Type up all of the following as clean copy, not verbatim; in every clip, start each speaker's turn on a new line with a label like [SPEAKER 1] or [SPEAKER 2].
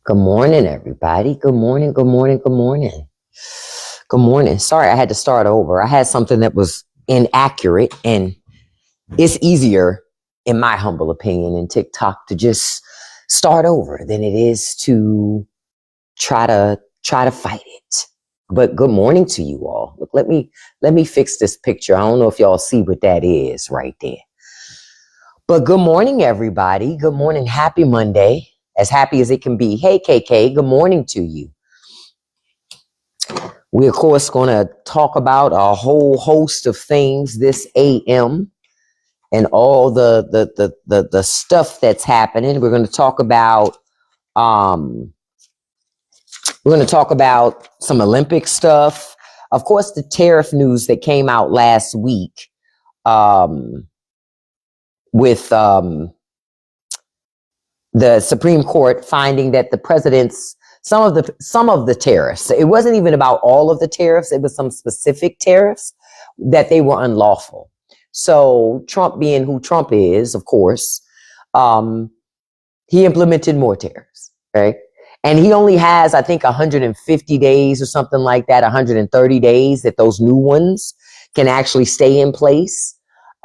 [SPEAKER 1] Good morning, everybody. Good morning, good morning, good morning. Good morning. Sorry, I had to start over. I had something that was inaccurate, and it's easier, in my humble opinion, in TikTok to just start over than it is to try to fight it. But good morning to you all. Look, let me fix this picture. I don't know if y'all see what that is right there. But good morning, everybody. Good morning. Happy Monday. As happy as it can be. Hey, KK, good morning to you. We're, of course, going to talk about a whole host of things this AM and all the stuff that's happening. We're going to talk about some Olympic stuff. Of course, the tariff news that came out last week with the Supreme Court finding that the president's some of the tariffs, it wasn't even about all of the tariffs, it was some specific tariffs that they were unlawful. So Trump, being who Trump is, of course, he implemented more tariffs, right? And he only has, I think, 150 days or something like that, 130 days that those new ones can actually stay in place.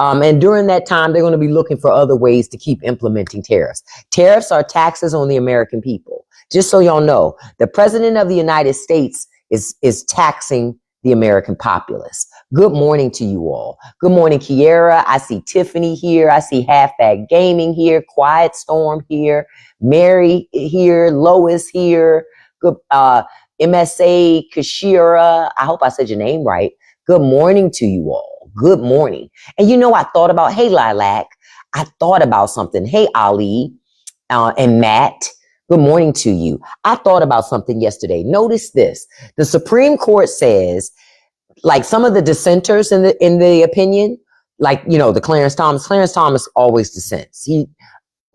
[SPEAKER 1] And during that time, they're going to be looking for other ways to keep implementing tariffs. Tariffs are taxes on the American people. Just so y'all know, the president of the United States is taxing the American populace. Good morning to you all. Good morning, Kiera. I see Tiffany here. I see Halfback Gaming here. Quiet Storm here. Mary here. Lois here. Good, MSA Kashira. I hope I said your name right. Good morning to you all. Good morning. And you know, I thought about, hey, Lilac, I thought about something. Hey, Ali and Matt, good morning to you. I thought about something yesterday. Notice this. The Supreme Court says, like some of the dissenters in the opinion, like, you know, the Clarence Thomas always dissents.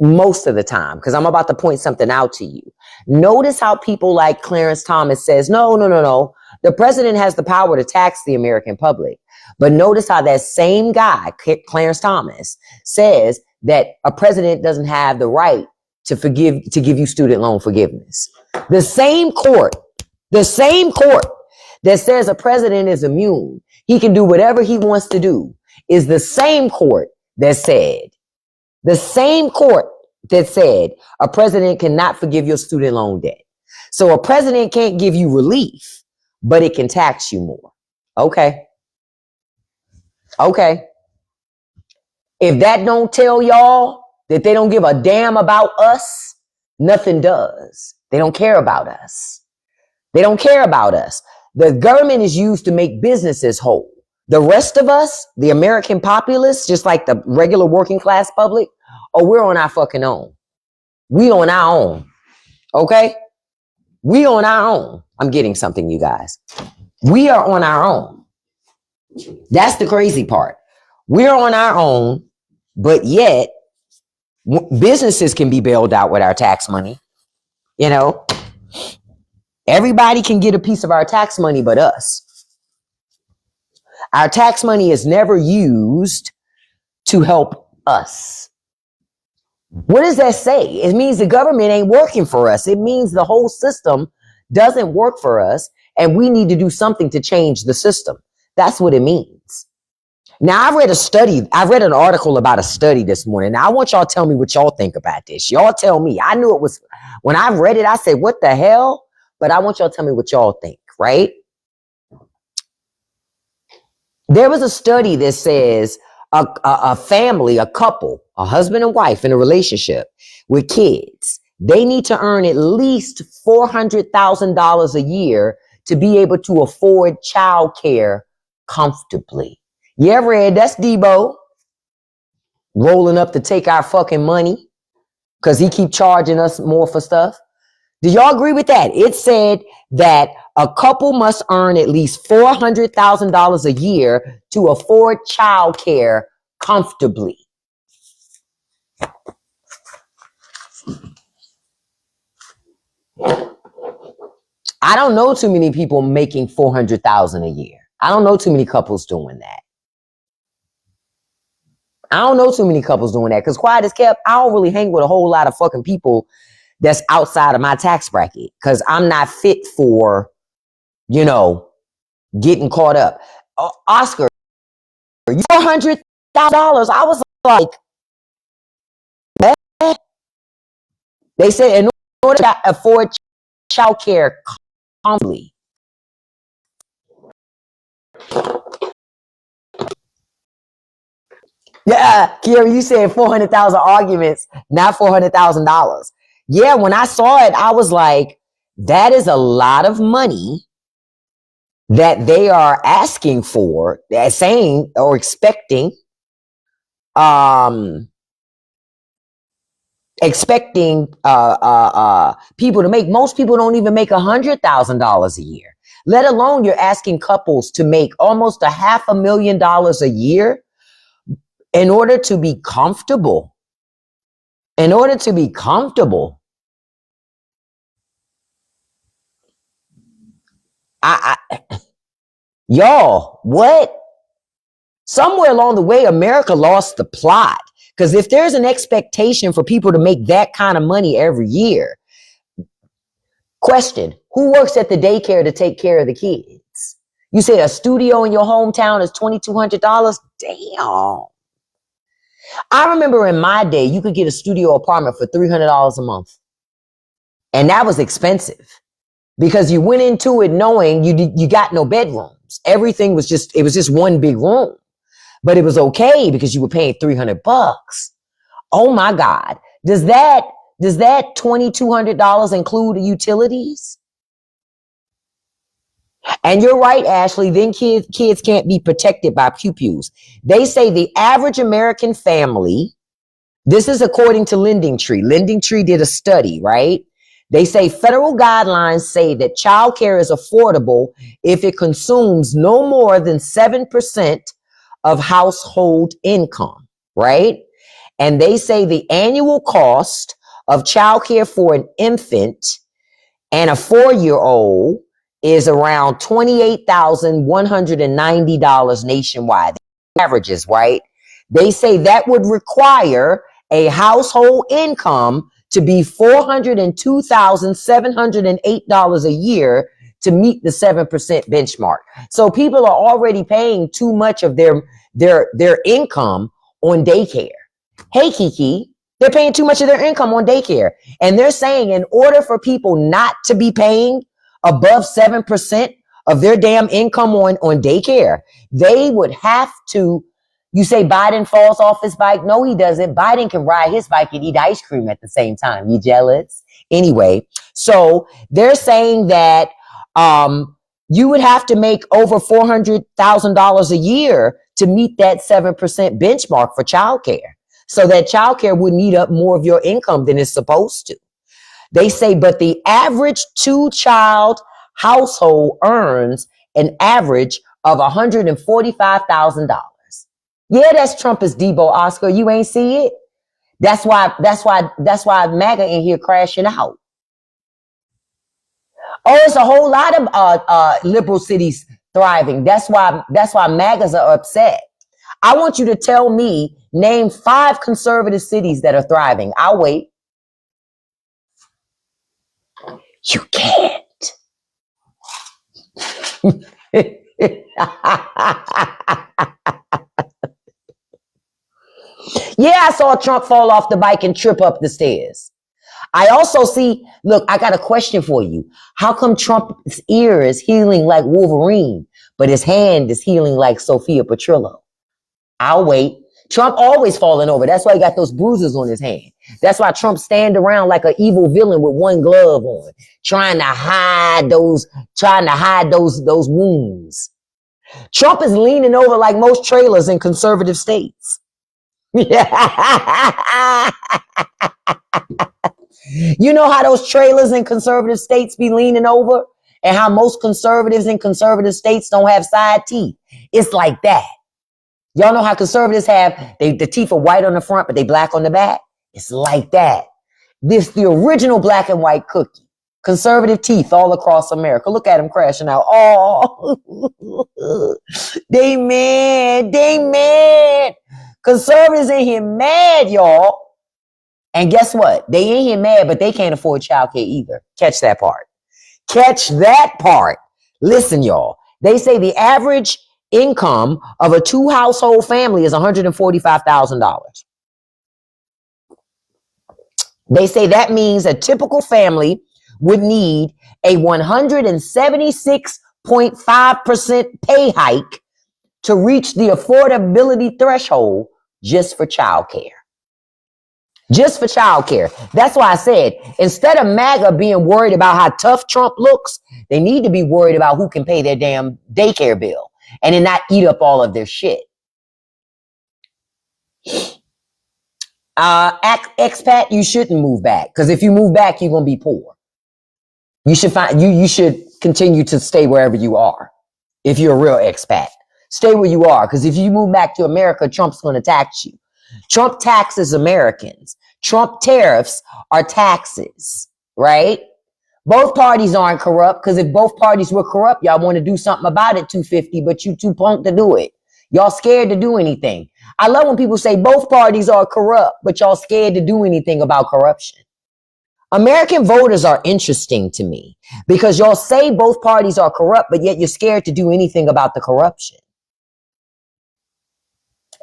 [SPEAKER 1] Most of the time, because I'm about to point something out to you. Notice how people like Clarence Thomas says, no. The president has the power to tax the American public. But notice how that same guy, Clarence Thomas, says that a president doesn't have the right to give you student loan forgiveness. The same court that says a president is immune, he can do whatever he wants to do, is the same court that said a president cannot forgive your student loan debt. So a president can't give you relief, but it can tax you more. Okay. If that don't tell y'all that they don't give a damn about us, nothing does. They don't care about us. The government is used to make businesses whole. The rest of us, the American populace, just like the regular working class public, we're on our fucking own. We on our own. Okay? We on our own. I'm getting something, you guys. We are on our own. That's the crazy part. We're on our own, but yet businesses can be bailed out with our tax money. You know, everybody can get a piece of our tax money but us. Our tax money is never used to help us. What does that say? It means the government ain't working for us. It means the whole system doesn't work for us, and we need to do something to change the system. That's what it means. Now, I read an article about a study this morning. Now, I want y'all to tell me what y'all think about this. Y'all tell me. I knew it was, when I read it, I said, what the hell? But I want y'all to tell me what y'all think, right? There was a study that says a family, a couple, a husband and wife in a relationship with kids, they need to earn at least $400,000 a year to be able to afford childcare comfortably. Yeah, Red, that's Debo rolling up to take our fucking money because he keep charging us more for stuff. Do y'all agree with that? It said that a couple must earn at least $400,000 a year to afford childcare comfortably. I don't know too many people making $400,000 a year. I don't know too many couples doing that. Because quiet as kept, I don't really hang with a whole lot of fucking people that's outside of my tax bracket because I'm not fit for, getting caught up. Oscar, $400,000. I was like, eh. They said in order to afford child care comfortably. Yeah, Kiara, you said 400,000 arguments, not $400,000. Yeah, when I saw it, I was like, that is a lot of money that they are asking for, saying or expecting, people to make. Most people don't even make $100,000 a year, let alone you're asking couples to make almost $500,000 a year in order to be comfortable. In order to be comfortable. Y'all, what? Somewhere along the way, America lost the plot. Because if there's an expectation for people to make that kind of money every year, question, who works at the daycare to take care of the kids? You say a studio in your hometown is $2,200? Damn. I remember in my day, you could get a studio apartment for $300 a month. And that was expensive because you went into it knowing you got no bedrooms. Everything was just one big room. But it was okay because you were paying $300. Oh my God. Does that $2,200 include the utilities? And you're right, Ashley. Then kids can't be protected by pew-pews. They say the average American family, this is according to LendingTree. LendingTree did a study, right? They say federal guidelines say that childcare is affordable if it consumes no more than 7% of household income, right? And they say the annual cost of childcare for an infant and a 4-year-old is around $28,190 nationwide. The averages, right? They say that would require a household income to be $402,708 a year to meet the 7% benchmark. So people are already paying too much of their income on daycare. Hey, Kiki, they're paying too much of their income on daycare. And they're saying in order for people not to be paying above 7% of their damn income on daycare, they would have to. You say Biden falls off his bike? No, he doesn't. Biden can ride his bike and eat ice cream at the same time. You jealous? Anyway, so they're saying that you would have to make over $400,000 a year to meet that 7% benchmark for childcare. So that childcare would eat up more of your income than it's supposed to. They say, but the average 2-child household earns an average of $145,000. Yeah, that's Trumpist Debo, Oscar. You ain't see it. That's why MAGA in here crashing out. Oh, it's a whole lot of liberal cities thriving. That's why MAGAs are upset. I want you to tell me, name 5 conservative cities that are thriving. I'll wait. You can't. Yeah, I saw Trump fall off the bike and trip up the stairs. I also see, look, I got a question for you. How come Trump's ear is healing like Wolverine, but his hand is healing like Sophia Petrillo? I'll wait. Trump always falling over. That's why he got those bruises on his hand. That's why Trump stand around like an evil villain with one glove on, trying to hide those wounds. Trump is leaning over like most trailers in conservative states. Yeah. You know how those trailers in conservative states be leaning over, and how most conservatives in conservative states don't have side teeth? It's like that. Y'all know how conservatives have the teeth are white on the front, but they black on the back? It's like that. This the original black and white cookie. Conservative teeth all across America. Look at them crashing out. Oh, they mad. Conservatives in here mad, y'all. And guess what? They ain't here mad, but they can't afford childcare either. Catch that part. Catch that part. Listen, y'all. They say the average income of a two household family is $145,000. They say that means a typical family would need a 176.5% pay hike to reach the affordability threshold just for childcare. Just for childcare. That's why I said, instead of MAGA being worried about how tough Trump looks, they need to be worried about who can pay their damn daycare bill and then not eat up all of their shit. Expat, you shouldn't move back, because if you move back, you're gonna be poor. You should continue to stay wherever you are. If you're a real expat, stay where you are, because if you move back to America, Trump's gonna tax you. Trump taxes Americans. Trump tariffs are taxes, right? Both parties aren't corrupt, because if both parties were corrupt, y'all want to do something about it, 250, but you too punk to do it. Y'all scared to do anything. I love when people say both parties are corrupt, but y'all scared to do anything about corruption. American voters are interesting to me because y'all say both parties are corrupt, but yet you're scared to do anything about the corruption.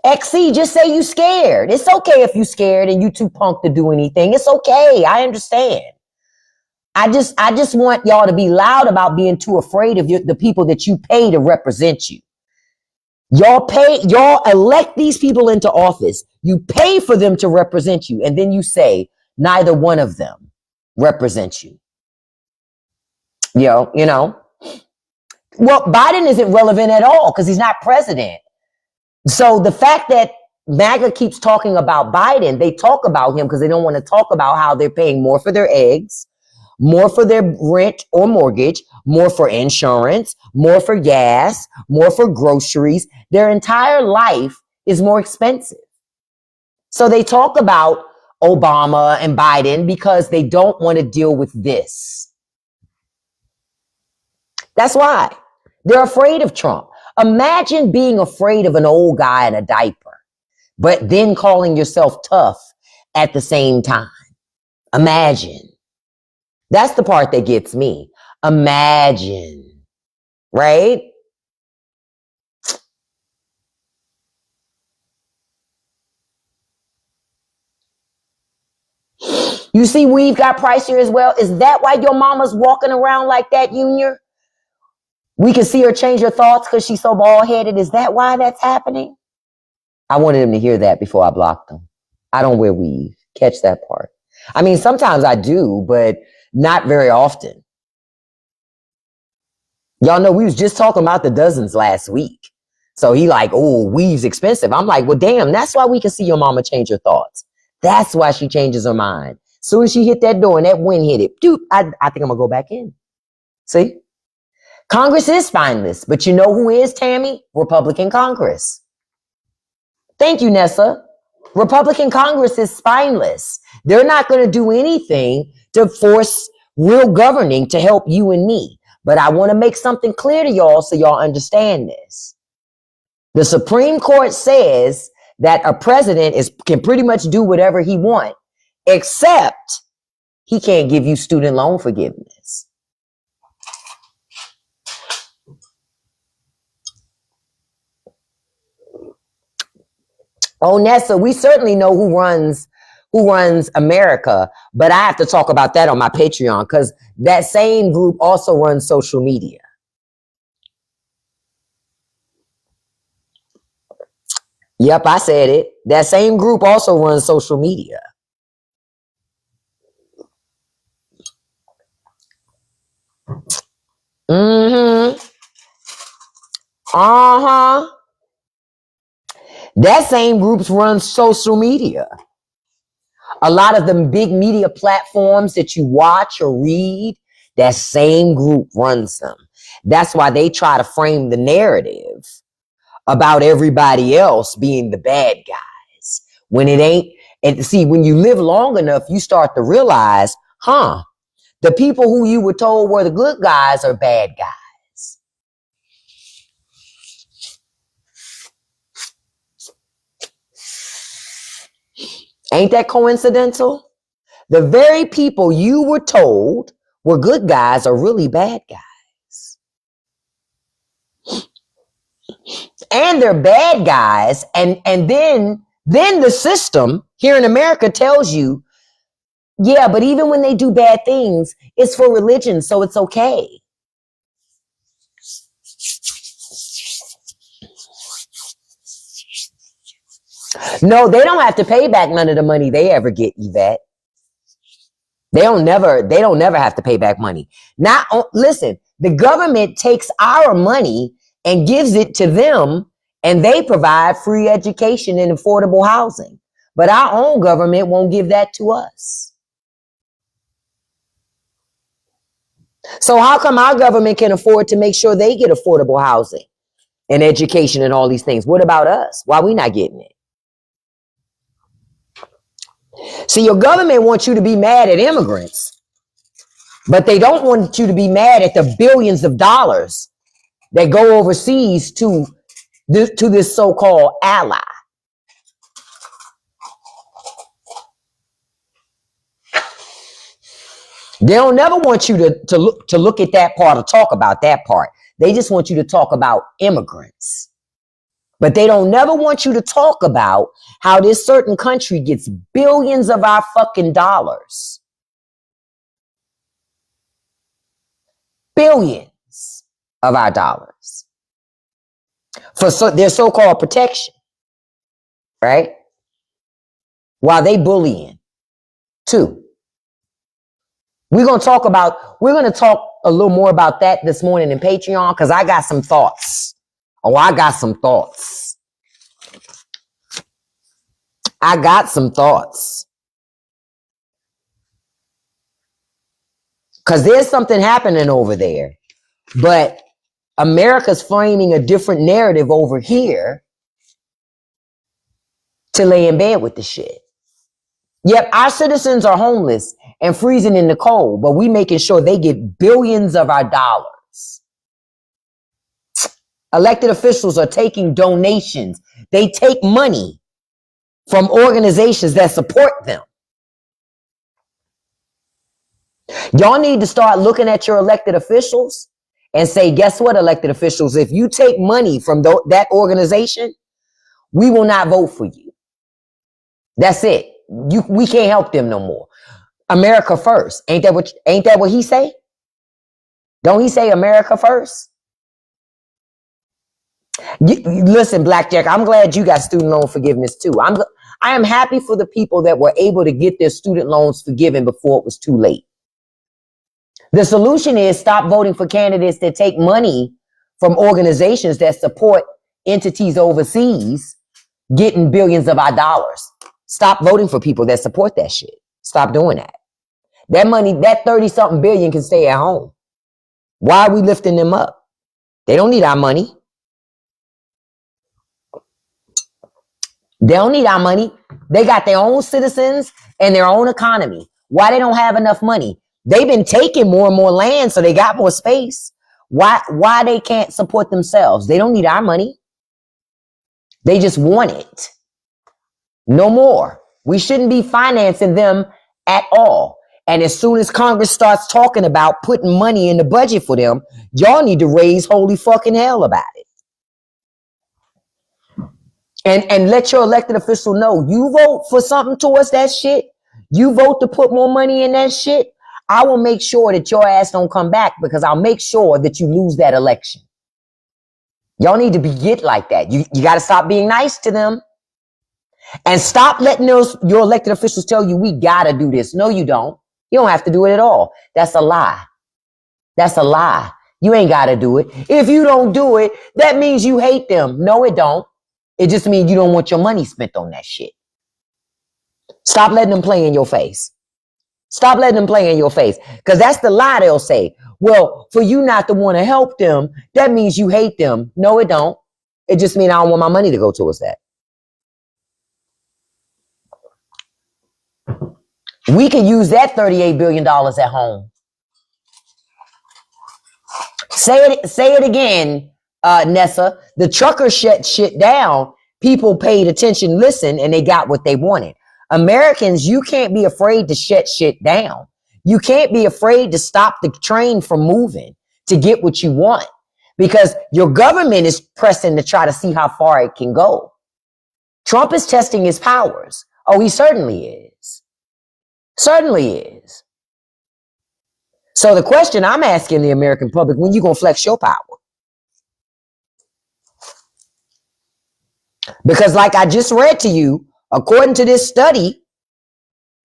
[SPEAKER 1] XC, just say you scared. It's okay if you scared and you too punk to do anything. It's okay. I understand. I just want y'all to be loud about being too afraid of the people that you pay to represent you. Y'all elect these people into office. You pay for them to represent you. And then you say neither one of them represents you. You know. Well, Biden isn't relevant at all because he's not president. So the fact that MAGA keeps talking about Biden, they talk about him because they don't want to talk about how they're paying more for their eggs, more for their rent or mortgage, more for insurance, more for gas, more for groceries. Their entire life is more expensive. So they talk about Obama and Biden because they don't want to deal with this. That's why. They're afraid of Trump. Imagine being afraid of an old guy in a diaper, but then calling yourself tough at the same time. Imagine. That's the part that gets me. Imagine. Right? You see we've got pricier as well. Is that why your mama's walking around like that, Junior? We can see her change her thoughts because she's so bald-headed. Is that why that's happening? I wanted him to hear that before I blocked him. I don't wear weave. Catch that part. I mean, sometimes I do, but not very often. Y'all know we was just talking about the dozens last week. So he like, oh, weave's expensive. I'm like, well, damn, that's why we can see your mama change her thoughts. That's why she changes her mind. Soon as she hit that door and that wind hit it, dude, I think I'm going to go back in. See? Congress is spineless, but you know who is, Tammy? Republican Congress. Thank you, Nessa. Republican Congress is spineless. They're not going to do anything to force real governing to help you and me. But I want to make something clear to y'all so y'all understand this. The Supreme Court says that a president can pretty much do whatever he wants, except he can't give you student loan forgiveness. Oh, Nessa, we certainly know who runs America, but I have to talk about that on my Patreon because that same group also runs social media. Yep, I said it. That same group also runs social media. Mm-hmm. Uh-huh. That same group runs social media. A lot of them big media platforms that you watch or read, that same group runs them. That's why they try to frame the narrative about everybody else being the bad guys. When it ain't, and see, when you live long enough, you start to realize, the people who you were told were the good guys are bad guys. Ain't that coincidental? The very people you were told were good guys are really bad guys. And they're bad guys. And then the system here in America tells you, yeah, but even when they do bad things, it's for religion, so it's okay. No, they don't have to pay back none of the money they ever get, Yvette. They don't never have to pay back money. Listen, the government takes our money and gives it to them, and they provide free education and affordable housing. But our own government won't give that to us. So how come our government can afford to make sure they get affordable housing and education and all these things? What about us? Why are we not getting it? See, your government wants you to be mad at immigrants, but they don't want you to be mad at the billions of dollars that go overseas to this so-called ally. They don't never want you to look at that part or talk about that part. They just want you to talk about immigrants. But they don't never want you to talk about how this certain country gets billions of our fucking dollars. Billions of our dollars. For their so-called protection. Right? While they bullying too. We're going to talk a little more about that this morning in Patreon, because I got some thoughts. I got some thoughts. Because there's something happening over there. But America's framing a different narrative over here to lay in bed with the shit. Yep, our citizens are homeless and freezing in the cold, but we making sure they get billions of our dollars. Elected officials are taking donations. They take money from organizations that support them. Y'all need to start looking at your elected officials and say, guess what, elected officials? If you take money from that organization, we will not vote for you. That's it. We can't help them no more. America first. Ain't that what he say? Don't he say America first? Listen, Blackjack, I'm glad you got student loan forgiveness too. I am happy for the people that were able to get their student loans forgiven before it was too late. The solution is stop voting for candidates that take money from organizations that support entities overseas getting billions of our dollars. Stop voting for people that support that shit. Stop doing that. That money, that 30-something billion can stay at home. Why are we lifting them up? They don't need our money. They don't need our money. They got their own citizens and their own economy. Why they don't have enough money? They've been taking more and more land, so they got more space. Why they can't support themselves? They don't need our money. They just want it. No more. We shouldn't be financing them at all. And as soon as Congress starts talking about putting money in the budget for them, y'all need to raise holy fucking hell about it. And let your elected official know, you vote for something towards that shit, you vote to put more money in that shit, I will make sure that your ass don't come back, because I'll make sure that you lose that election. Y'all need to get like that. You got to stop being nice to them. And stop letting your elected officials tell you we got to do this. No, you don't. You don't have to do it at all. That's a lie. That's a lie. You ain't got to do it. If you don't do it, that means you hate them. No, it don't. It just means you don't want your money spent on that shit. Stop letting them play in your face. Stop letting them play in your face. Because that's the lie they'll say. Well, for you not to want to help them, that means you hate them. No, it don't. It just means I don't want my money to go towards that. We could use that $38 billion at home. Say it again, Nessa. The truckers shut shit down. People paid attention, listened, and they got what they wanted. Americans, you can't be afraid to shut shit down. You can't be afraid to stop the train from moving to get what you want, because your government is pressing to try to see how far it can go. Trump is testing his powers. Oh, he certainly is. Certainly is. So the question I'm asking the American public, when you gonna flex your power? Because like I just read to you, according to this study,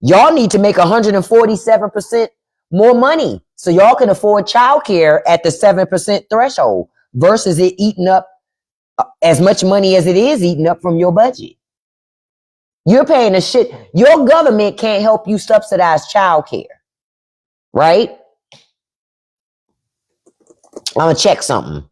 [SPEAKER 1] y'all need to make 147% more money so y'all can afford childcare at the 7% threshold versus it eating up as much money as it is eating up from your budget. You're paying the shit. Your government can't help you subsidize childcare, right? I'm gonna check something.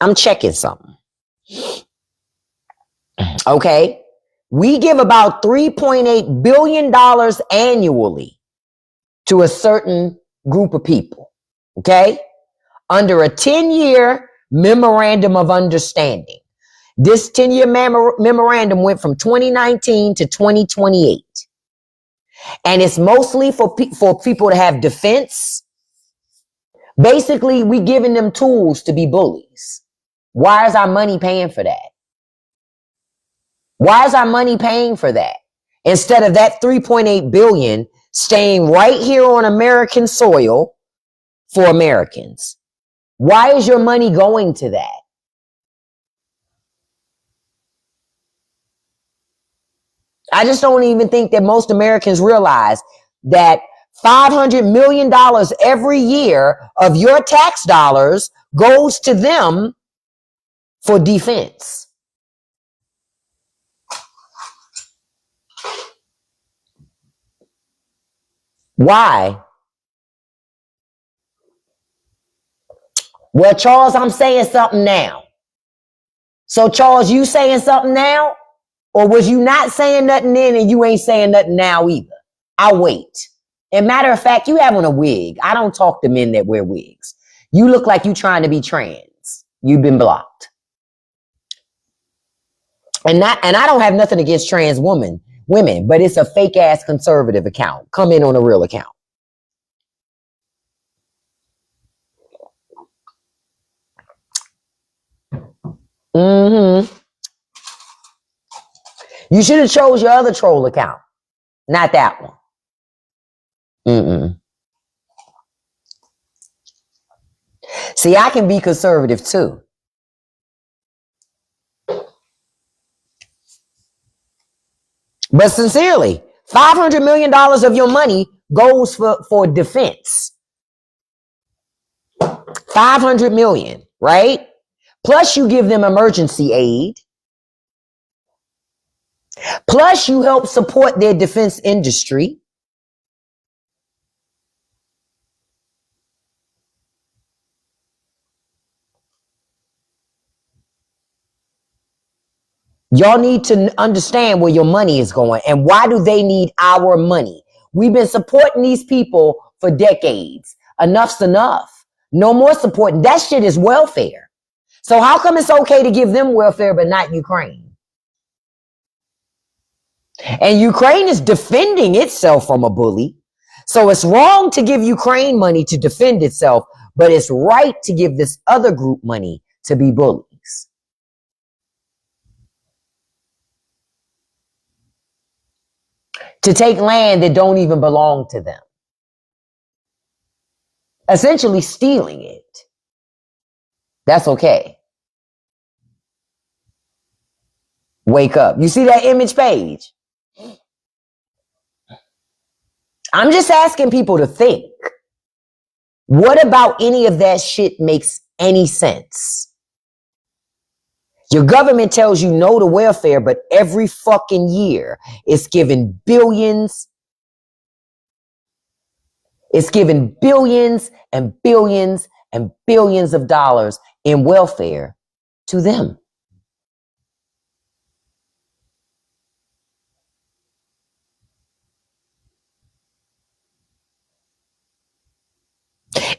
[SPEAKER 1] I'm checking something. Okay. We give about $3.8 billion annually to a certain group of people. Okay. Under a 10-year memorandum of understanding. This 10-year memorandum went from 2019 to 2028. And it's mostly for people to have defense. Basically, we giving them tools to be bullies. Why is our money paying for that? Why is our money paying for that? Instead of that 3.8 billion staying right here on American soil for Americans. Why is your money going to that? I just don't even think that most Americans realize that $500 million every year of your tax dollars goes to them for defense. Why? Well, Charles, I'm saying something now. So, Charles, you saying something now? Or was you not saying nothing then and you ain't saying nothing now either? I'll wait. And matter of fact, you have on a wig. I don't talk to men that wear wigs. You look like you trying to be trans. You've been blocked. And I don't have nothing against trans women, but it's a fake ass conservative account. Come in on a real account. You should have chose your other troll account, not that one. See, I can be conservative too. But sincerely, $500 million of your money goes for defense. 500 million, right? Plus you give them emergency aid. Plus you help support their defense industry. Y'all need to understand where your money is going and why do they need our money? We've been supporting these people for decades. Enough's enough. No more supporting. That shit is welfare. So how come it's okay to give them welfare but not Ukraine? And Ukraine is defending itself from a bully. So it's wrong to give Ukraine money to defend itself, but it's right to give this other group money to be bullies. To take land that don't even belong to them. Essentially stealing it. That's okay. Wake up. You see that image page? I'm just asking people to think. What about any of that shit makes any sense? Your government tells you no to welfare, but every fucking year it's giving billions. It's giving billions and billions and billions of dollars in welfare to them.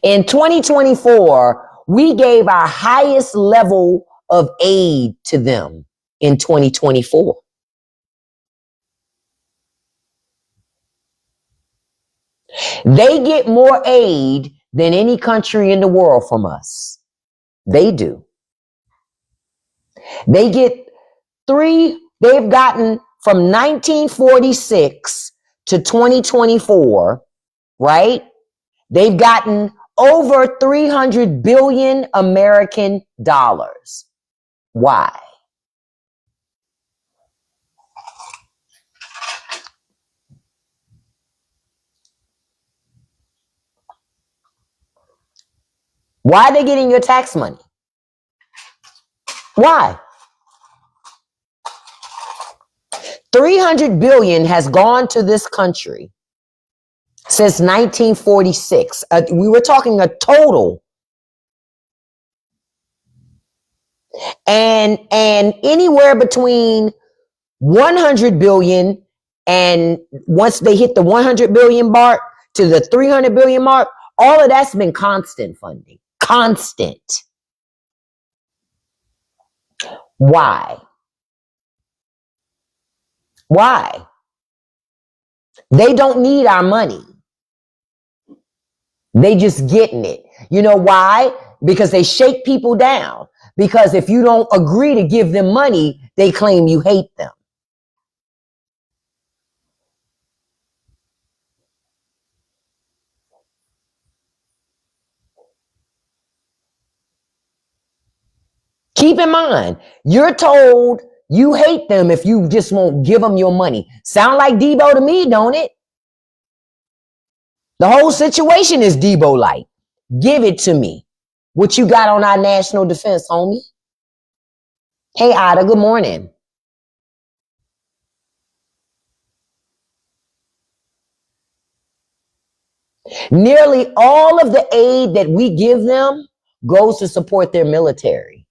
[SPEAKER 1] In 2024, we gave our highest level of aid to them in 2024. They get more aid than any country in the world from us. They do. They get they've gotten from 1946 to 2024, right? They've gotten over 300 billion American dollars. Why? Why are they getting your tax money? Why? 300 billion has gone to this country since 1946. We were talking a total. And anywhere between 100 billion and once they hit the 100 billion mark to the 300 billion mark, all of that's been constant funding. Constant. Why? Why? They don't need our money. They just getting it. You know why? Because they shake people down. Because if you don't agree to give them money, they claim you hate them. Keep in mind, you're told you hate them if you just won't give them your money. Sound like Debo to me, don't it? The whole situation is Debo-like. Give it to me. What you got on our national defense, homie? Hey, Ada, good morning. Nearly all of the aid that we give them goes to support their military.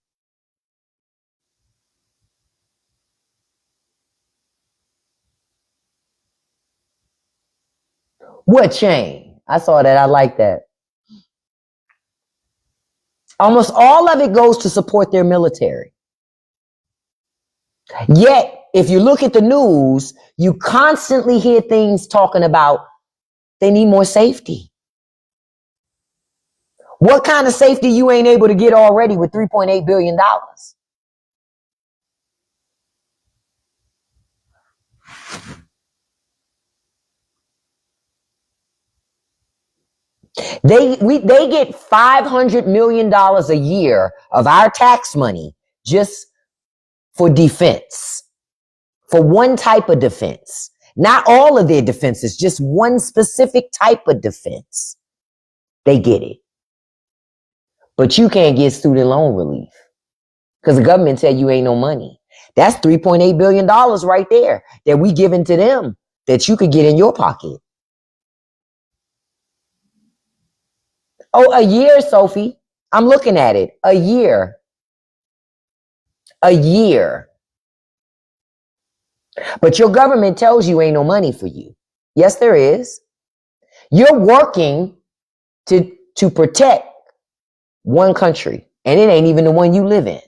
[SPEAKER 1] What chain? I saw that. I like that. Almost all of it goes to support their military. Yet, if you look at the news, you constantly hear things talking about they need more safety. What kind of safety you ain't able to get already with $3.8 billion? They get $500 million a year of our tax money just for defense, for one type of defense. Not all of their defenses, just one specific type of defense. They get it. But you can't get student loan relief because the government tell you ain't no money. That's $3.8 billion right there that we giving to them that you could get in your pocket. Oh, a year, Sophie. I'm looking at it. A year. A year. But your government tells you ain't no money for you. Yes, there is. You're working to protect one country, and it ain't even the one you live in.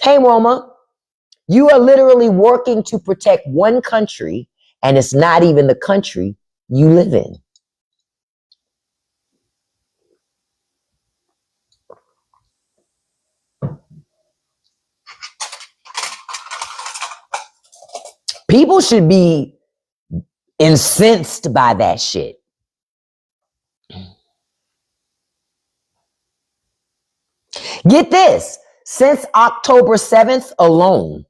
[SPEAKER 1] Hey, Roma, you are literally working to protect one country, and it's not even the country you live in. People should be incensed by that shit. Get this. Since October 7th alone,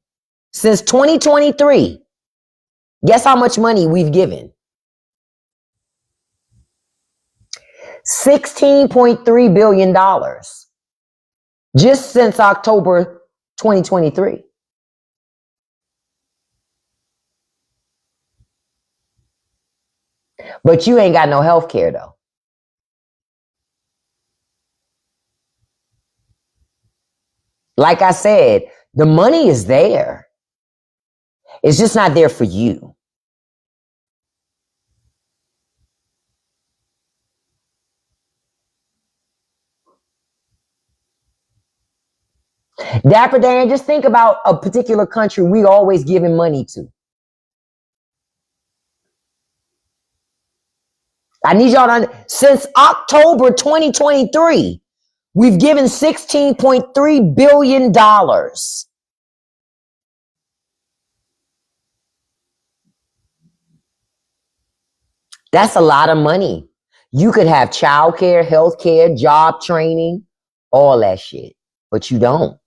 [SPEAKER 1] since 2023, guess how much money we've given? $16.3 billion just since October 2023. But you ain't got no health care though. Like I said, the money is there. It's just not there for you. Dapper Dan, just think about a particular country we always giving money to. I need y'all to, since October 2023, we've given $16.3 billion. That's a lot of money. You could have childcare, healthcare, job training, all that shit. But you don't.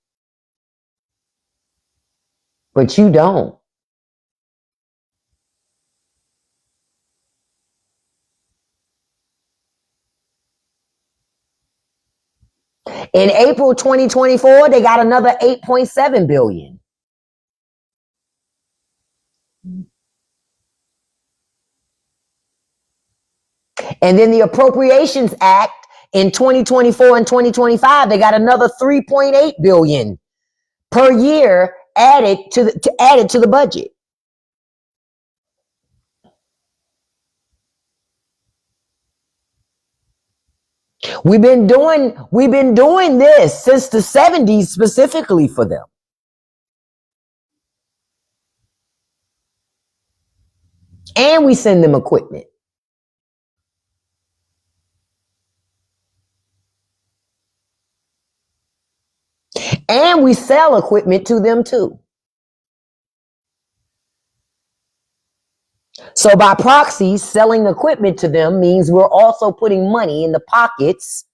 [SPEAKER 1] But you don't. In April 2024, they got another 8.7 billion. And then the Appropriations Act in 2024 and 2025, they got another 3.8 billion per year added to the budget. We've been doing this since the 70s specifically for them. And we send them equipment. And we sell equipment to them too. So by proxy, selling equipment to them means we're also putting money in the pockets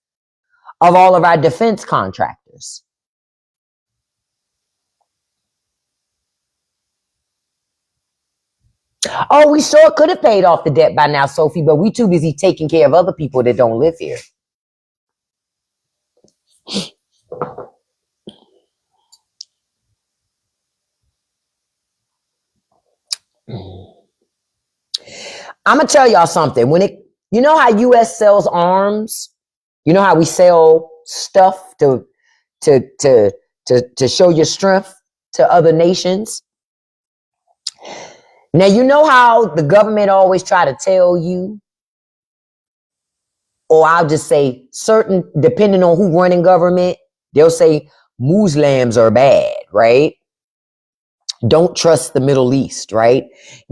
[SPEAKER 1] of all of our defense contractors. Oh, we sure could have paid off the debt by now, Sophie, but we too busy taking care of other people that don't live here. I'm gonna tell y'all something. You know how US sells arms? You know how we sell stuff to show your strength to other nations? Now, you know how the government always try to tell you, or I'll just say certain, depending on who running government, they'll say Muslims are bad, right? Don't trust the Middle East, right?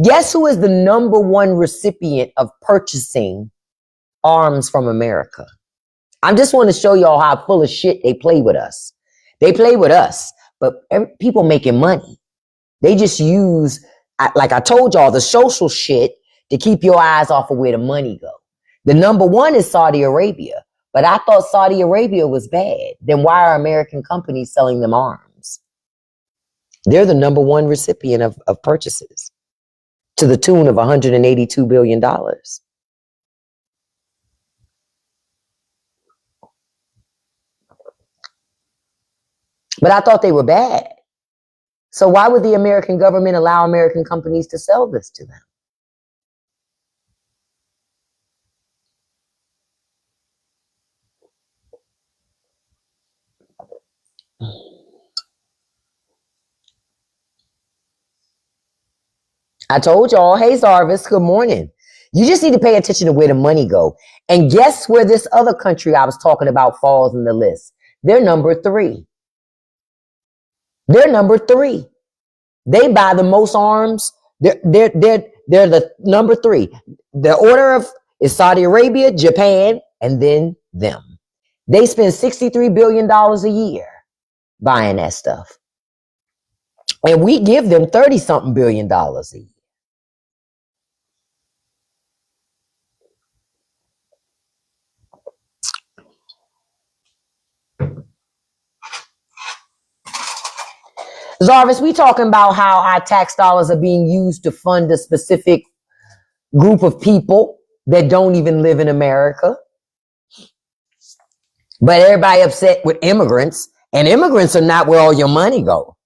[SPEAKER 1] Guess who is the number one recipient of purchasing arms from America? I just want to show y'all how full of shit they play with us. They play with us, but people making money. They just use, like I told y'all, the social shit to keep your eyes off of where the money go. The number one is Saudi Arabia, but I thought Saudi Arabia was bad. Then why are American companies selling them arms? They're the number one recipient of purchases to the tune of $182 billion. But I thought they were bad. So why would the American government allow American companies to sell this to them? I told y'all, hey Zarvis, good morning. You just need to pay attention to where the money go. And guess where this other country I was talking about falls in the list? They're number 3. They're number 3. They buy the most arms. They're the number 3. The order of is Saudi Arabia, Japan, and then them. They spend $63 billion a year buying that stuff. And we give them 30-something billion dollars a year. Zarvis, we talking about how our tax dollars are being used to fund a specific group of people that don't even live in America. But everybody upset with immigrants, and immigrants are not where all your money go.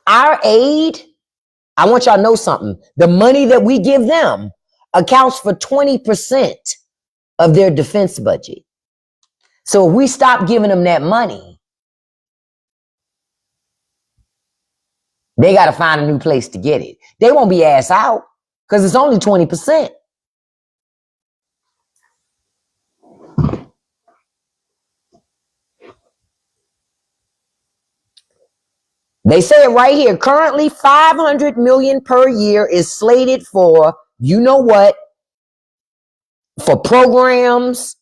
[SPEAKER 1] Our aid, I want y'all to know something. The money that we give them accounts for 20% of their defense budget. So if we stop giving them that money, they got to find a new place to get it. They won't be ass out because it's only 20%. They say it right here. Currently, 500 million per year is slated for, you know what, for programs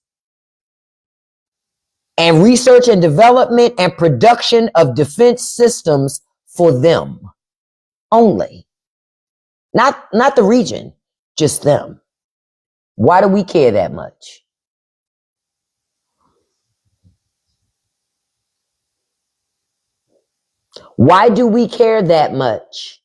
[SPEAKER 1] and research and development and production of defense systems for them only. Not the region, just them. Why do we care that much? Why do we care that much?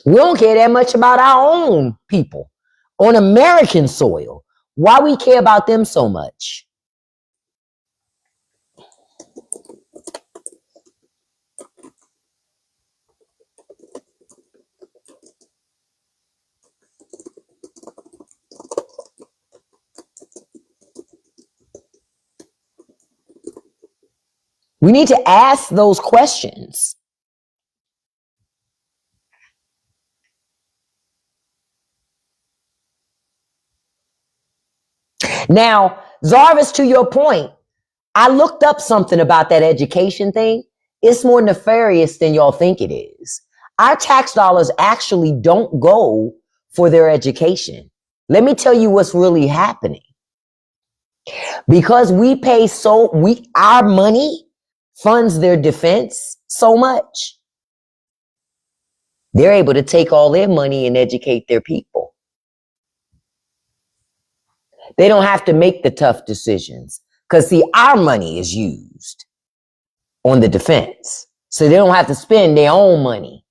[SPEAKER 1] We don't care that much about our own people on American soil. Why we care about them so much? We need to ask those questions. Now, Zarvis, to your point, I looked up something about that education thing. It's more nefarious than y'all think it is. Our tax dollars actually don't go for their education. Let me tell you what's really happening. Because we pay our money funds their defense so much, they're able to take all their money and educate their people. They don't have to make the tough decisions because, see, our money is used on the defense. So they don't have to spend their own money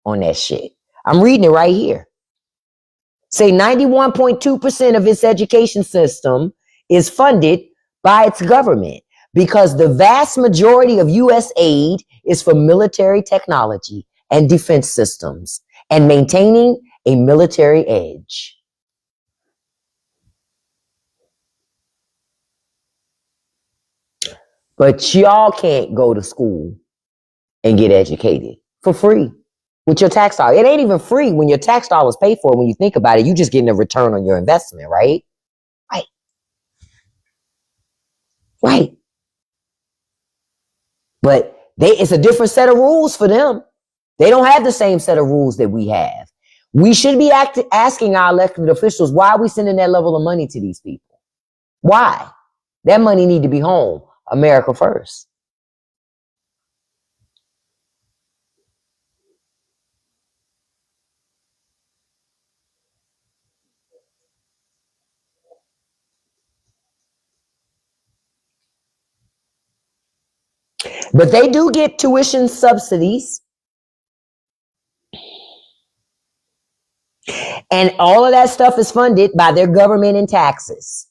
[SPEAKER 1] on that shit. I'm reading it right here. Say 91.2% of its education system is funded by its government because the vast majority of U.S. aid is for military technology and defense systems and maintaining a military edge. But y'all can't go to school and get educated for free with your tax dollar. It ain't even free when your tax dollars pay for it. When you think about it, you just getting a return on your investment, right? Right. Right. But it's a different set of rules for them. They don't have the same set of rules that we have. We should be asking our elected officials, why are we sending that level of money to these people? Why? That money need to be home. America first. But they do get tuition subsidies. And all of that stuff is funded by their government and taxes.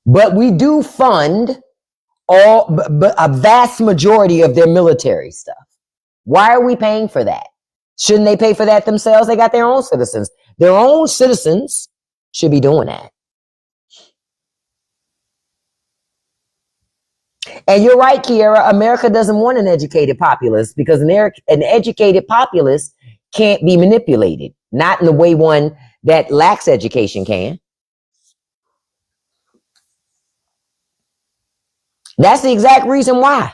[SPEAKER 1] But we do fund a vast majority of their military stuff. Why are we paying for that? Shouldn't they pay for that themselves? They got their own citizens. Their own citizens should be doing that. And you're right, Kiera. America doesn't want an educated populace because an educated populace can't be manipulated. Not in the way one that lacks education can. That's the exact reason why.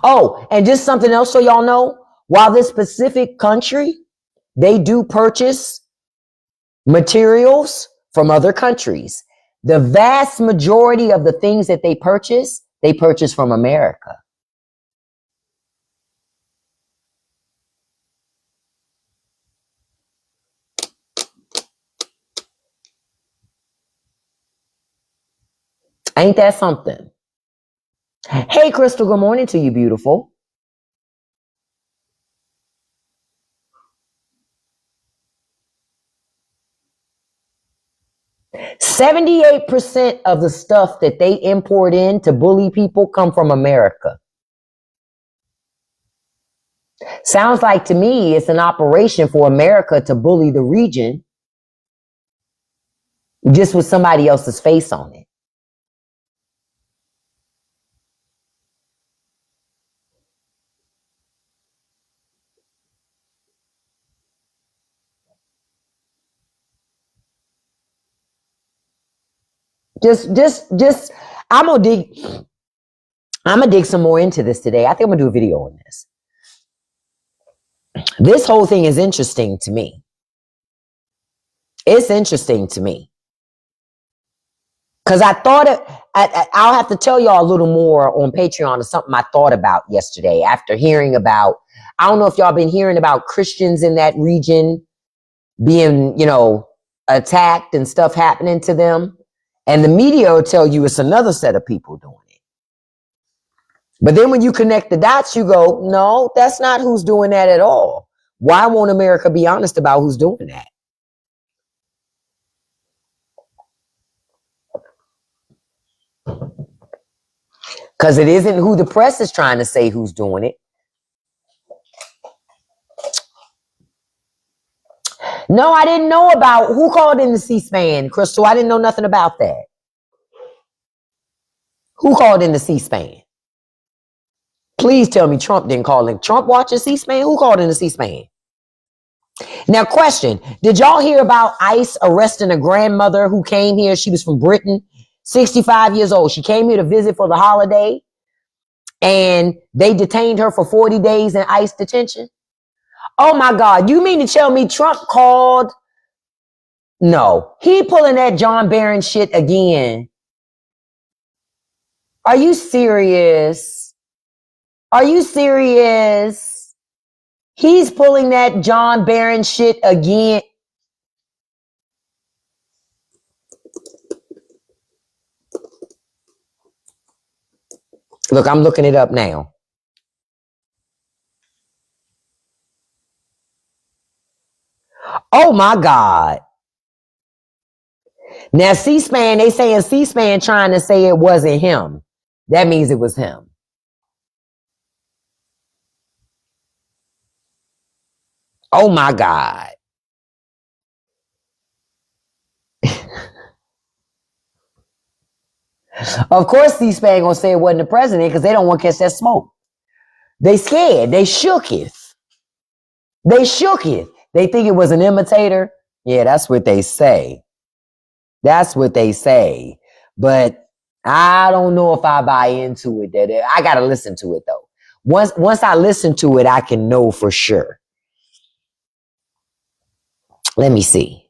[SPEAKER 1] Oh, and just something else so y'all know. While this specific country, they do purchase materials from other countries. The vast majority of the things that they purchase from America. Ain't that something? Hey, Crystal, good morning to you, beautiful. %78 of the stuff that they import in to bully people come from America. Sounds like to me it's an operation for America to bully the region just with somebody else's face on it. Just. I'm gonna dig. I'm gonna dig some more into this today. I think I'm gonna do a video on this. This whole thing is interesting to me. It's interesting to me. Because I thought I'll have to tell y'all a little more on Patreon of something I thought about yesterday after hearing about, I don't know if y'all been hearing about Christians in that region being, attacked and stuff happening to them. And the media will tell you it's another set of people doing it. But then when you connect the dots, you go, no, that's not who's doing that at all. Why won't America be honest about who's doing that? Because it isn't who the press is trying to say who's doing it. No, I didn't know about who called in the C-SPAN, Crystal. I didn't know nothing about that. Who called in the C-SPAN? Please tell me Trump didn't call in. Trump watching C-SPAN? Who called in the C-SPAN? Now, question. Did y'all hear about ICE arresting a grandmother who came here? She was from Britain, 65 years old. She came here to visit for the holiday, and they detained her for 40 days in ICE detention. Oh, my God. You mean to tell me Trump called? No. He pulling that John Barron shit again. Are you serious? Are you serious? He's pulling that John Barron shit again. Look, I'm looking it up now. Oh my God. Now C-SPAN, they saying C-SPAN trying to say it wasn't him. That means it was him. Oh my God. Of course C-SPAN gonna say it wasn't the president because they don't want to catch that smoke. They scared. They shooketh. They shooketh. They think it was an imitator. Yeah, that's what they say. That's what they say. But I don't know if I buy into it. That I gotta listen to it though. Once I listen to it, I can know for sure. Let me see.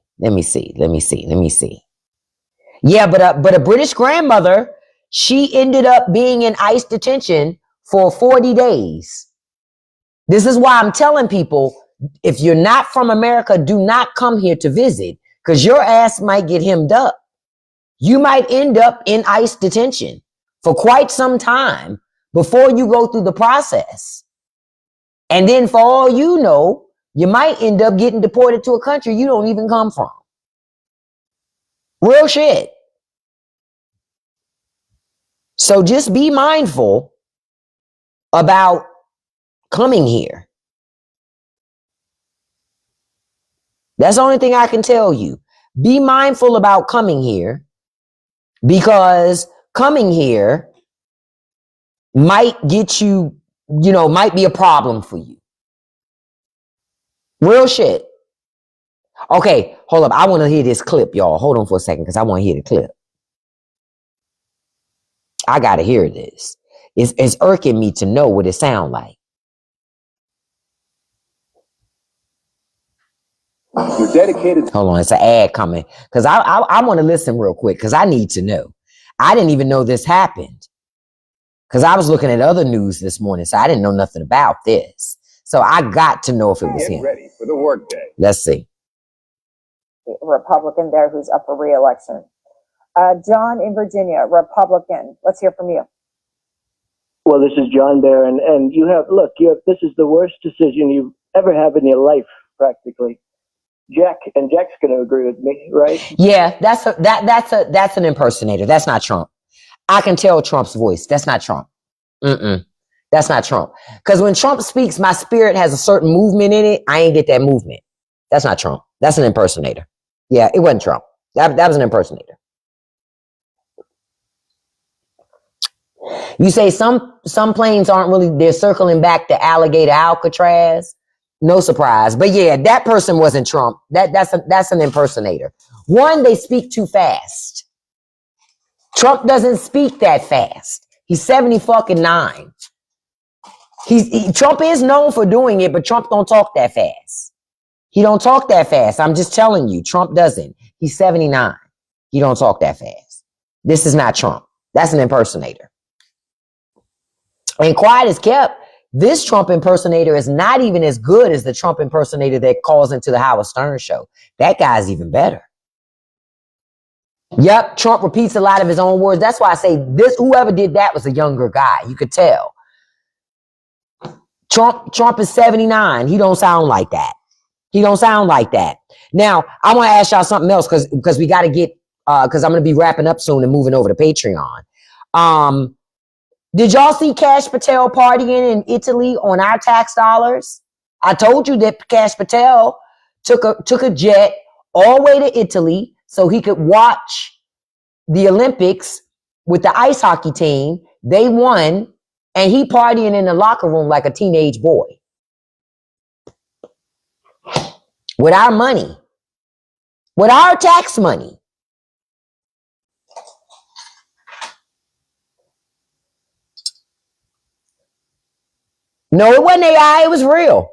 [SPEAKER 1] Yeah, but a British grandmother, she ended up being in ICE detention for 40 days. This is why I'm telling people, if you're not from America, do not come here to visit because your ass might get hemmed up. You might end up in ICE detention for quite some time before you go through the process. And then for all you know, you might end up getting deported to a country you don't even come from. Real shit. So just be mindful about coming here. That's the only thing I can tell you. Be mindful about coming here because coming here might get you, might be a problem for you. Real shit. Okay, hold up. I want to hear this clip, y'all. Hold on for a second because I want to hear the clip. I got to hear this. It's irking me to know what it sounds like.
[SPEAKER 2] You're dedicated.
[SPEAKER 1] Hold on, it's an ad coming because I want to listen real quick because I need to know. I didn't even know this happened because I was looking at other news this morning, so I didn't know nothing about this. So I got to know if it was him.
[SPEAKER 2] Ready for the workday.
[SPEAKER 1] Let's see.
[SPEAKER 3] Republican there who's up for re-election. John in Virginia, Republican. Let's hear from you.
[SPEAKER 4] Well, this is John Barron, and this is the worst decision you ever have in your life, practically. Jack's going to agree with me, right?
[SPEAKER 1] Yeah, that's an impersonator. That's not Trump. I can tell Trump's voice. That's not Trump. That's not Trump. Because when Trump speaks, my spirit has a certain movement in it. I ain't get that movement. That's not Trump. That's an impersonator. Yeah, it wasn't Trump. That was an impersonator. You say some planes aren't really, they're circling back to Alligator Alcatraz. No surprise. But yeah, that person wasn't Trump. That's an impersonator. One, they speak too fast. Trump doesn't speak that fast. He's 70 fucking 9. Trump is known for doing it, but Trump don't talk that fast. He don't talk that fast. I'm just telling you, Trump doesn't. He's 79. He don't talk that fast. This is not Trump. That's an impersonator. And quiet as kept, this Trump impersonator is not even as good as the Trump impersonator that calls into the Howard Stern show. That guy's even better. Yep, Trump repeats a lot of his own words. That's why I say this, whoever did that was a younger guy. You could tell. Trump is 79. He don't sound like that. He don't sound like that. Now, I want to ask y'all something else because we got to get, because I'm going to be wrapping up soon and moving over to Patreon. Did y'all see Cash Patel partying in Italy on our tax dollars? I told you that Cash Patel took a jet all the way to Italy so he could watch the Olympics with the ice hockey team. They won, and he partying in the locker room like a teenage boy. With our money. With our tax money. No, it wasn't AI, it was real.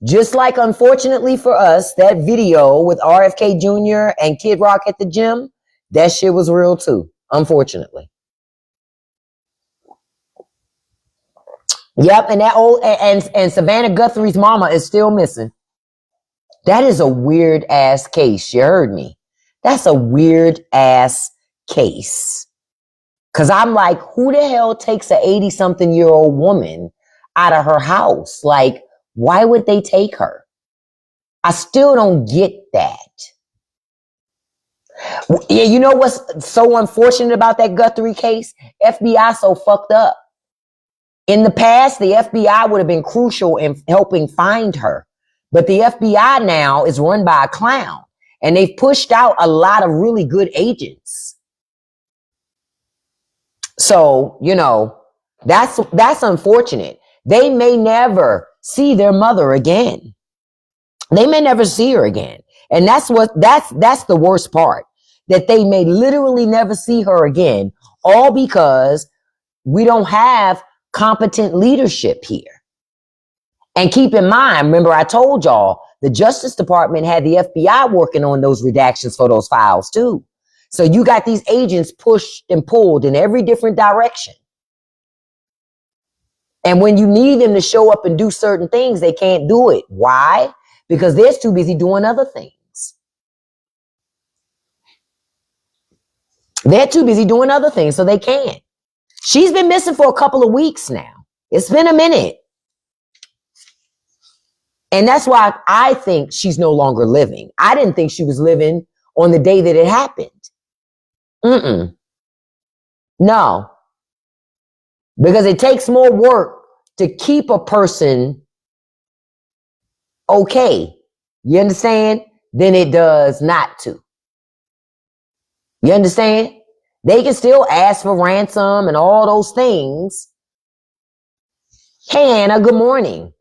[SPEAKER 1] Just like, unfortunately for us, that video with RFK Jr. and Kid Rock at the gym, that shit was real too, unfortunately. Yep, and that old and Savannah Guthrie's mama is still missing. That is a weird ass case. You heard me. That's a weird ass case. Cause I'm like, who the hell takes an 80-something-year-old woman out of her house? Like, why would they take her? I still don't get that. Yeah, you know what's so unfortunate about that Guthrie case? FBI so fucked up. In the past, the FBI would have been crucial in helping find her. But the FBI now is run by a clown. And they've pushed out a lot of really good agents. So, you know, that's unfortunate. They may never see their mother again. They may never see her again. And that's the worst part. That they may literally never see her again. All because we don't have competent leadership here. And keep in mind, remember I told y'all, the Justice Department had the FBI working on those redactions for those files too. So you got these agents pushed and pulled in every different direction. And when you need them to show up and do certain things, they can't do it. Why? Because they're too busy doing other things. They're too busy doing other things, so they can't. She's been missing for a couple of weeks now. It's been a minute. And that's why I think she's no longer living. I didn't think she was living on the day that it happened. No. Because it takes more work to keep a person okay. You understand? Than it does not to. You understand? They can still ask for ransom and all those things. Hey, Anna, good morning.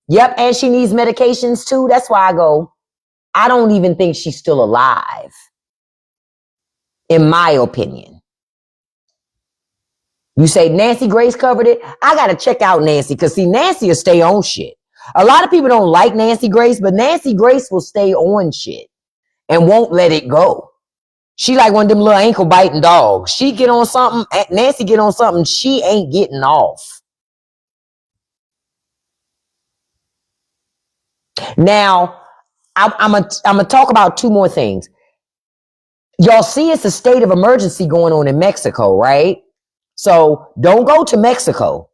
[SPEAKER 1] Yep, and she needs medications too. That's why I go, I don't even think she's still alive. In my opinion. You say Nancy Grace covered it? I got to check out Nancy because see, Nancy will stay on shit. A lot of people don't like Nancy Grace, but Nancy Grace will stay on shit and won't let it go. She like one of them little ankle biting dogs. She get on something, Nancy get on something, she ain't getting off. Now, I'm gonna talk about two more things. Y'all see it's a state of emergency going on in Mexico, right? So don't go to Mexico.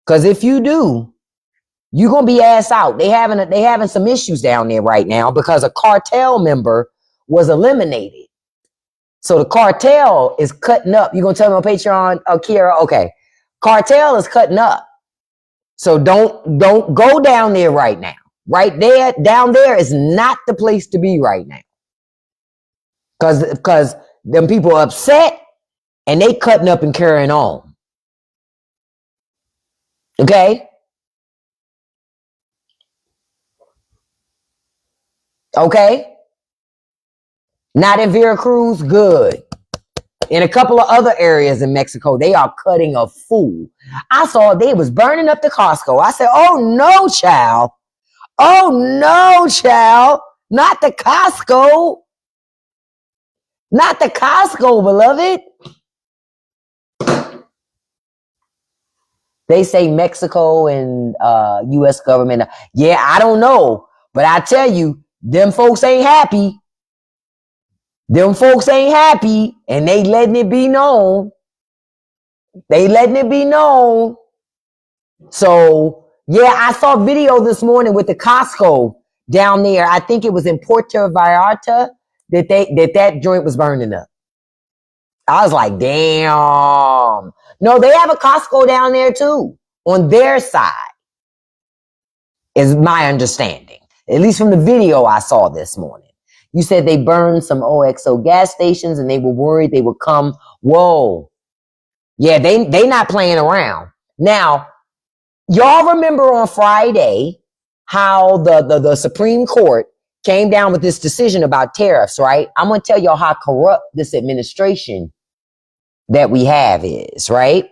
[SPEAKER 1] Because if you do, you're gonna be ass out. They having some issues down there right now because a cartel member was eliminated. So the cartel is cutting up. You gonna tell me on Patreon, Kira? Okay. Cartel is cutting up. So don't go down there right now. Right there, down there is not the place to be right now. Because them people are upset and they cutting up and carrying on. Okay? Okay? Not in Veracruz, good. In a couple of other areas in Mexico, they are cutting a fool. I saw they was burning up the Costco. I said, oh no, child. Oh no, child. Not the Costco. Not the Costco, beloved. They say Mexico and U.S. government. Yeah, I don't know. But I tell you, them folks ain't happy. Them folks ain't happy. And they letting it be known. They letting it be known. So, yeah, I saw a video this morning with the Costco down there. I think it was in Puerto Vallarta that joint was burning up. I was like, damn. No, they have a Costco down there too, on their side, is my understanding. At least from the video I saw this morning. You said they burned some OXO gas stations and they were worried they would come. Whoa. Yeah, they not playing around. Now, y'all remember on Friday how the Supreme Court came down with this decision about tariffs, right? I'm going to tell y'all how corrupt this administration that we have is, right?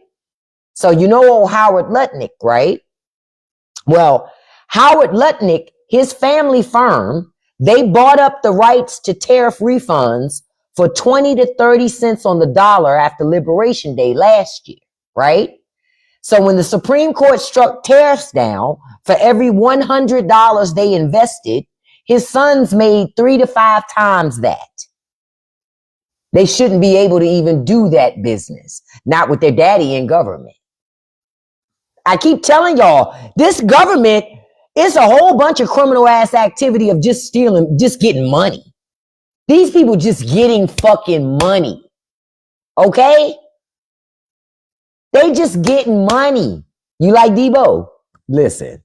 [SPEAKER 1] So you know old Howard Lutnick, right? Well, Howard Lutnick, his family firm, they bought up the rights to tariff refunds for 20 to 30 cents on the dollar after Liberation Day last year, right? So when the Supreme Court struck tariffs down, for every $100 they invested, his sons made 3 to 5 times that. They shouldn't be able to even do that business, not with their daddy in government. I keep telling y'all, this government is a whole bunch of criminal ass activity of just stealing, just getting money. These people just getting fucking money. Okay? They just getting money. You like Debo? Listen.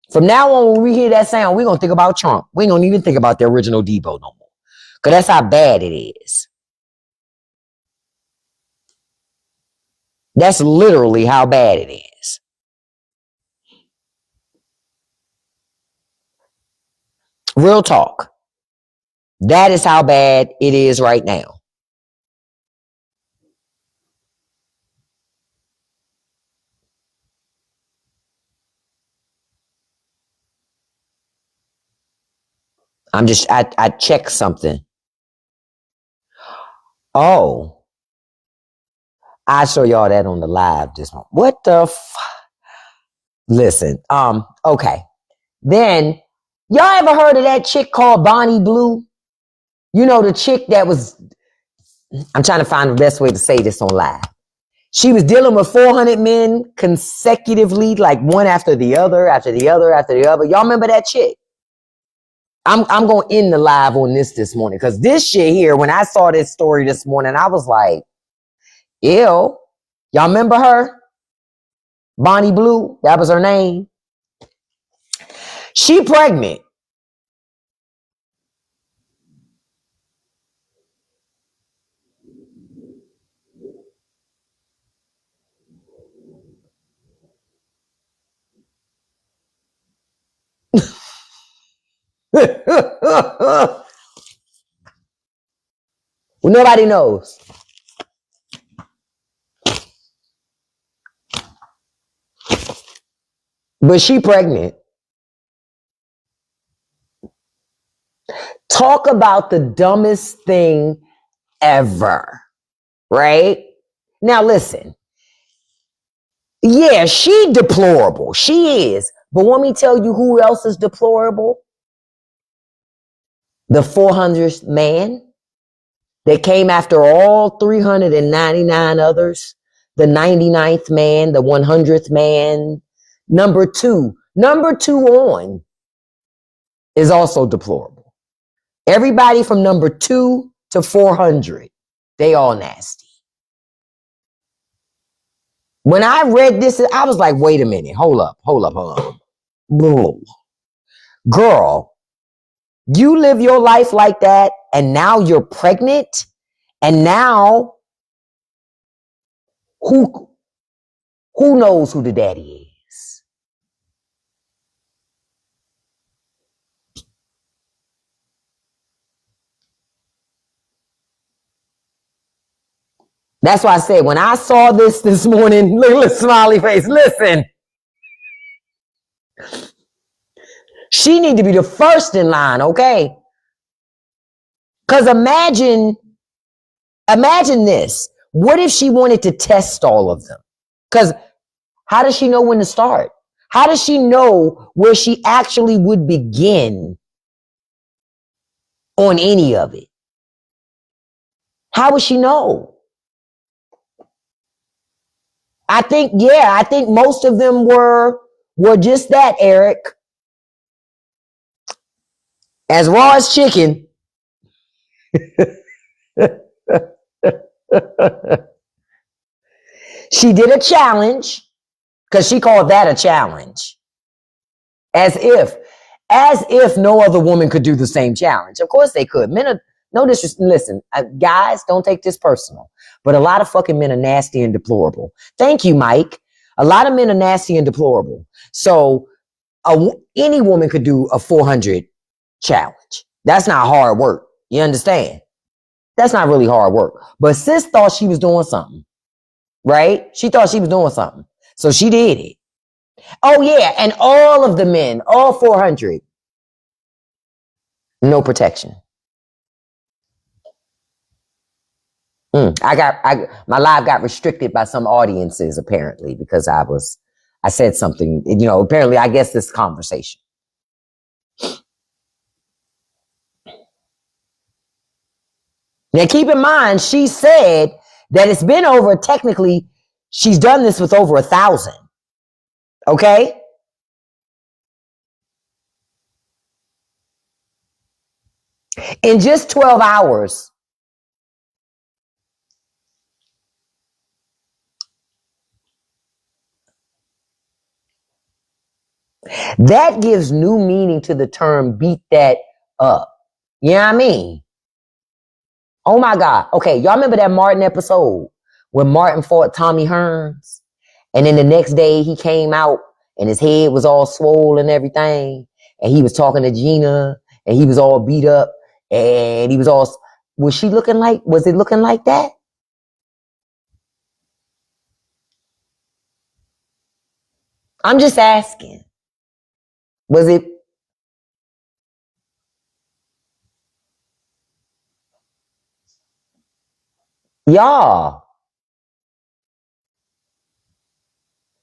[SPEAKER 1] From now on, when we hear that sound, we're going to think about Trump. We ain't going to even think about the original Debo no more. Because that's how bad it is. That's literally how bad it is. Real talk. That is how bad it is right now. I checked something. Oh, I show y'all that on the live this month. What the Listen, okay. Then, y'all ever heard of that chick called Bonnie Blue? You know, the chick that was, I'm trying to find the best way to say this on live. She was dealing with 400 men consecutively, like one after the other, after the other, after the other. Y'all remember that chick? I'm going to end the live on this morning because this shit here, when I saw this story this morning, I was like, ew. Y'all remember her? Bonnie Blue, that was her name. She pregnant. Well, nobody knows. But she pregnant. Talk about the dumbest thing ever, right? Now listen. Yeah, she deplorable. She is. But want me to tell you who else is deplorable? The 400th man that came after all 399 others. The 99th man, the 100th man. Number two on is also deplorable. Everybody from number 2 to 400, they all nasty. When I read this, I was like, wait a minute, hold up. Whoa. Girl, you live your life like that, and now you're pregnant, and now who knows who the daddy is? That's why I said when I saw this morning, look at the smiley face. Listen, she need to be the first in line, okay? Because imagine this. What if she wanted to test all of them? Because how does she know when to start? How does she know where she actually would begin on any of it? How would she know? I think most of them were just that, Eric. As raw as chicken. She did a challenge because she called that a challenge. As if no other woman could do the same challenge. Of course they could. Men are, no disrespect. Listen, guys, don't take this personal. But a lot of fucking men are nasty and deplorable. Thank you, Mike. A lot of men are nasty and deplorable. So any woman could do a 400 challenge. That's not hard work. You understand? That's not really hard work. But sis thought she was doing something. Right? She thought she was doing something. So she did it. Oh yeah, and all of the men, all 400, no protection. My live got restricted by some audiences apparently because I said something, apparently I guess this conversation. Now keep in mind, she said that it's been over, technically, she's done this with over 1,000. Okay? In just 12 hours. That gives new meaning to the term beat that up. You know what I mean? Oh my God. Okay, y'all remember that Martin episode when Martin fought Tommy Hearns? And then the next day he came out and his head was all swollen and everything. And he was talking to Gina and he was all beat up and he was all, was it looking like that? I'm just asking. Was it? Y'all.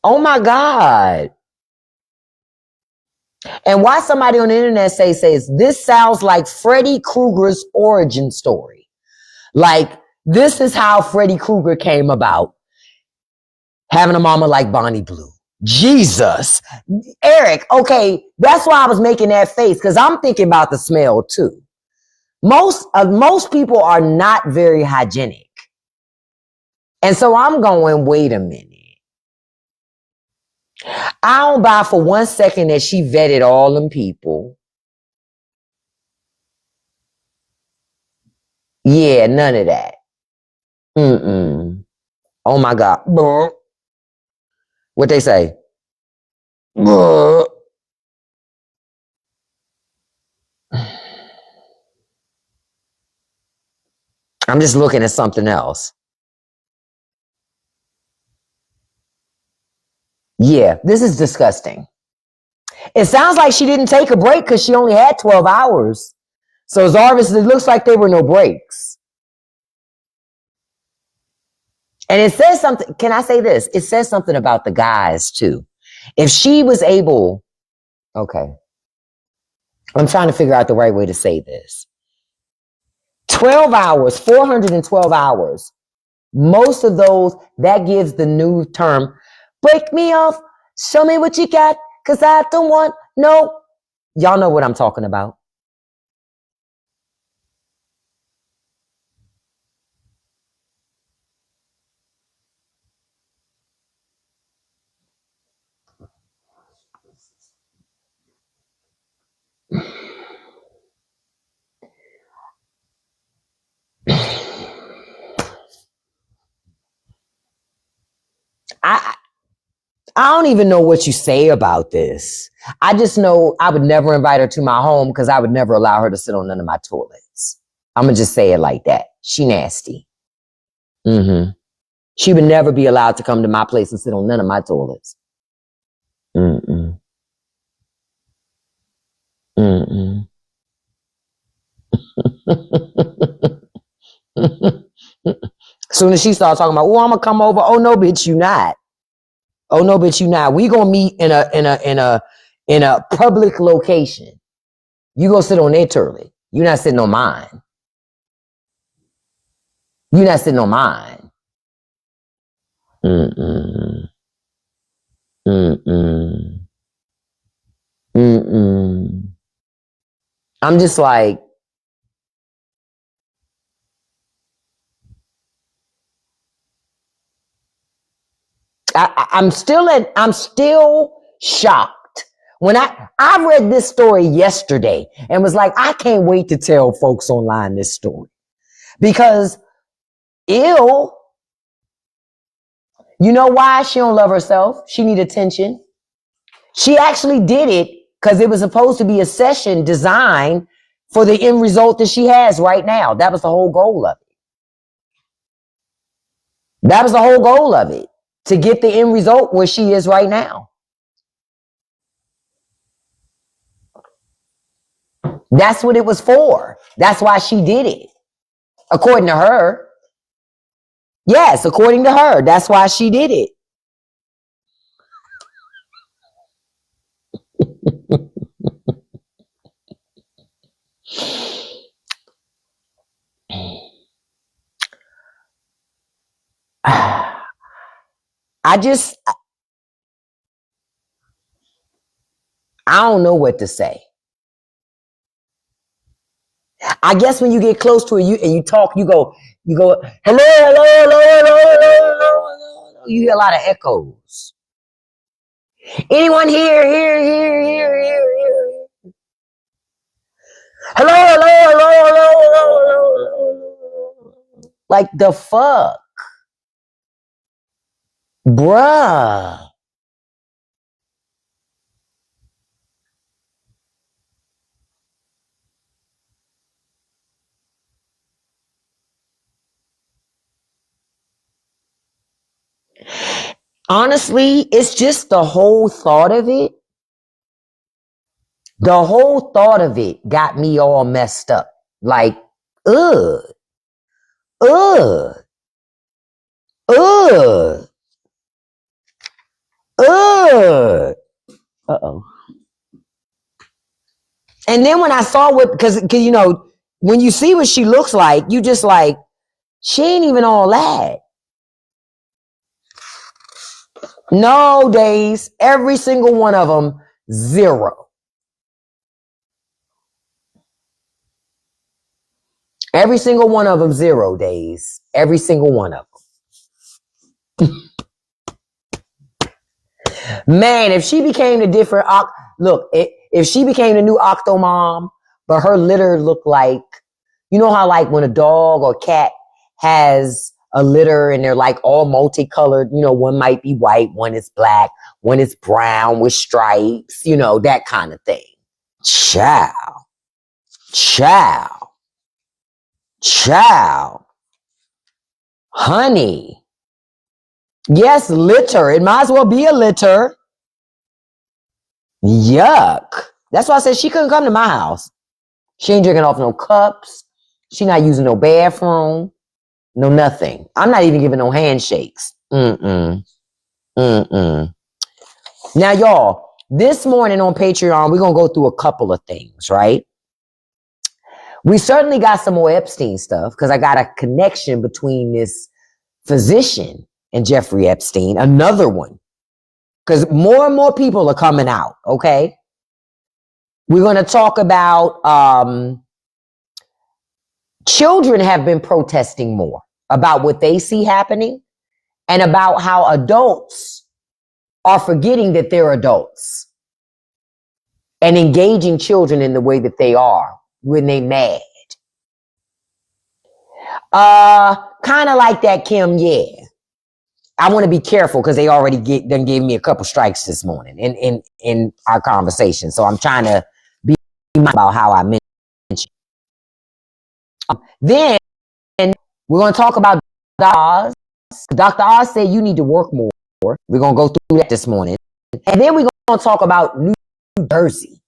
[SPEAKER 1] Oh my God. And why somebody on the internet says, this sounds like Freddy Krueger's origin story. Like, this is how Freddy Krueger came about. Having a mama like Bonnie Blue. Jesus. Eric, okay, that's why I was making that face, because I'm thinking about the smell too. Most people are not very hygienic. And so I'm going, wait a minute. I don't buy for 1 second that she vetted all them people. Yeah, none of that. Oh my God. What they say? I'm just looking at something else. Yeah, this is disgusting. It sounds like she didn't take a break because she only had 12 hours. So Zarvis, it looks like there were no breaks. And it says something, can I say this? It says something about the guys too. If she was able, okay, I'm trying to figure out the right way to say this. 12 hours, 412 hours. Most of those, that gives the new term, break me off, show me what you got, because I don't want no. Y'all know what I'm talking about. I don't even know what you say about this. I just know I would never invite her to my home because I would never allow her to sit on none of my toilets. I'm going to just say it like that. She nasty. She would never be allowed to come to my place and sit on none of my toilets. Mm-mm. Mm-mm. Soon as she started talking about, oh, I'm gonna come over. Oh no, bitch, you not. Oh no, bitch, you not. We gonna meet in a public location. You go sit on their toilet. You not sitting on mine. You not sitting on mine. Mm-mm. Mm-mm. Mm-mm. I'm just like, I'm still shocked. When I read this story yesterday and was like, I can't wait to tell folks online this story. Because you know why she don't love herself? She need attention. She actually did it because it was supposed to be a session designed for the end result that she has right now. That was the whole goal of it. That was the whole goal of it, to get the end result where she is right now. That's what it was for. That's why she did it. According to her. Yes, according to her. That's why she did it. I don't know what to say. I guess when you get close to it, you talk, you go, hello, hello, hello, hello, hello, hello. You hear a lot of echoes. Anyone here, here. Hello, hello, hello, hello, hello. Like the fuck? Bruh. Honestly, it's just the whole thought of it. The whole thought of it got me all messed up. Like, ugh, ugh, ugh, ugh. Uh-oh. And then when I saw what, because you know, when you see what she looks like, you just like, she ain't even all that. No, days, every single one of them, 0. Every single one of them, 0 days. Every single one of them. Man, if she became the different, look, if she became the new Octomom, but her litter looked like, you know how like when a dog or cat has a litter and they're like all multicolored, you know, one might be white, one is black, one is brown with stripes, you know, that kind of thing. Child. Honey. Yes, litter. It might as well be a litter. Yuck. That's why I said she couldn't come to my house. She ain't drinking off no cups. She not using no bathroom. No nothing. I'm not even giving no handshakes. Now, y'all, this morning on Patreon, we're going to go through a couple of things, right? We certainly got some more Epstein stuff because I got a connection between this physician and Jeffrey Epstein, another one. Because more and more people are coming out, okay? We're going to talk about children have been protesting more about what they see happening and about how adults are forgetting that they're adults and engaging children in the way that they are when they mad. Kind of like that, Kim, yeah. I want to be careful because they already done gave me a couple strikes this morning in our conversation. So I'm trying to be mindful about how I mention. Then we're going to talk about Oz Oz. Dr. Oz said you need to work more. We're going to go through that this morning. And then we're going to talk about New Jersey.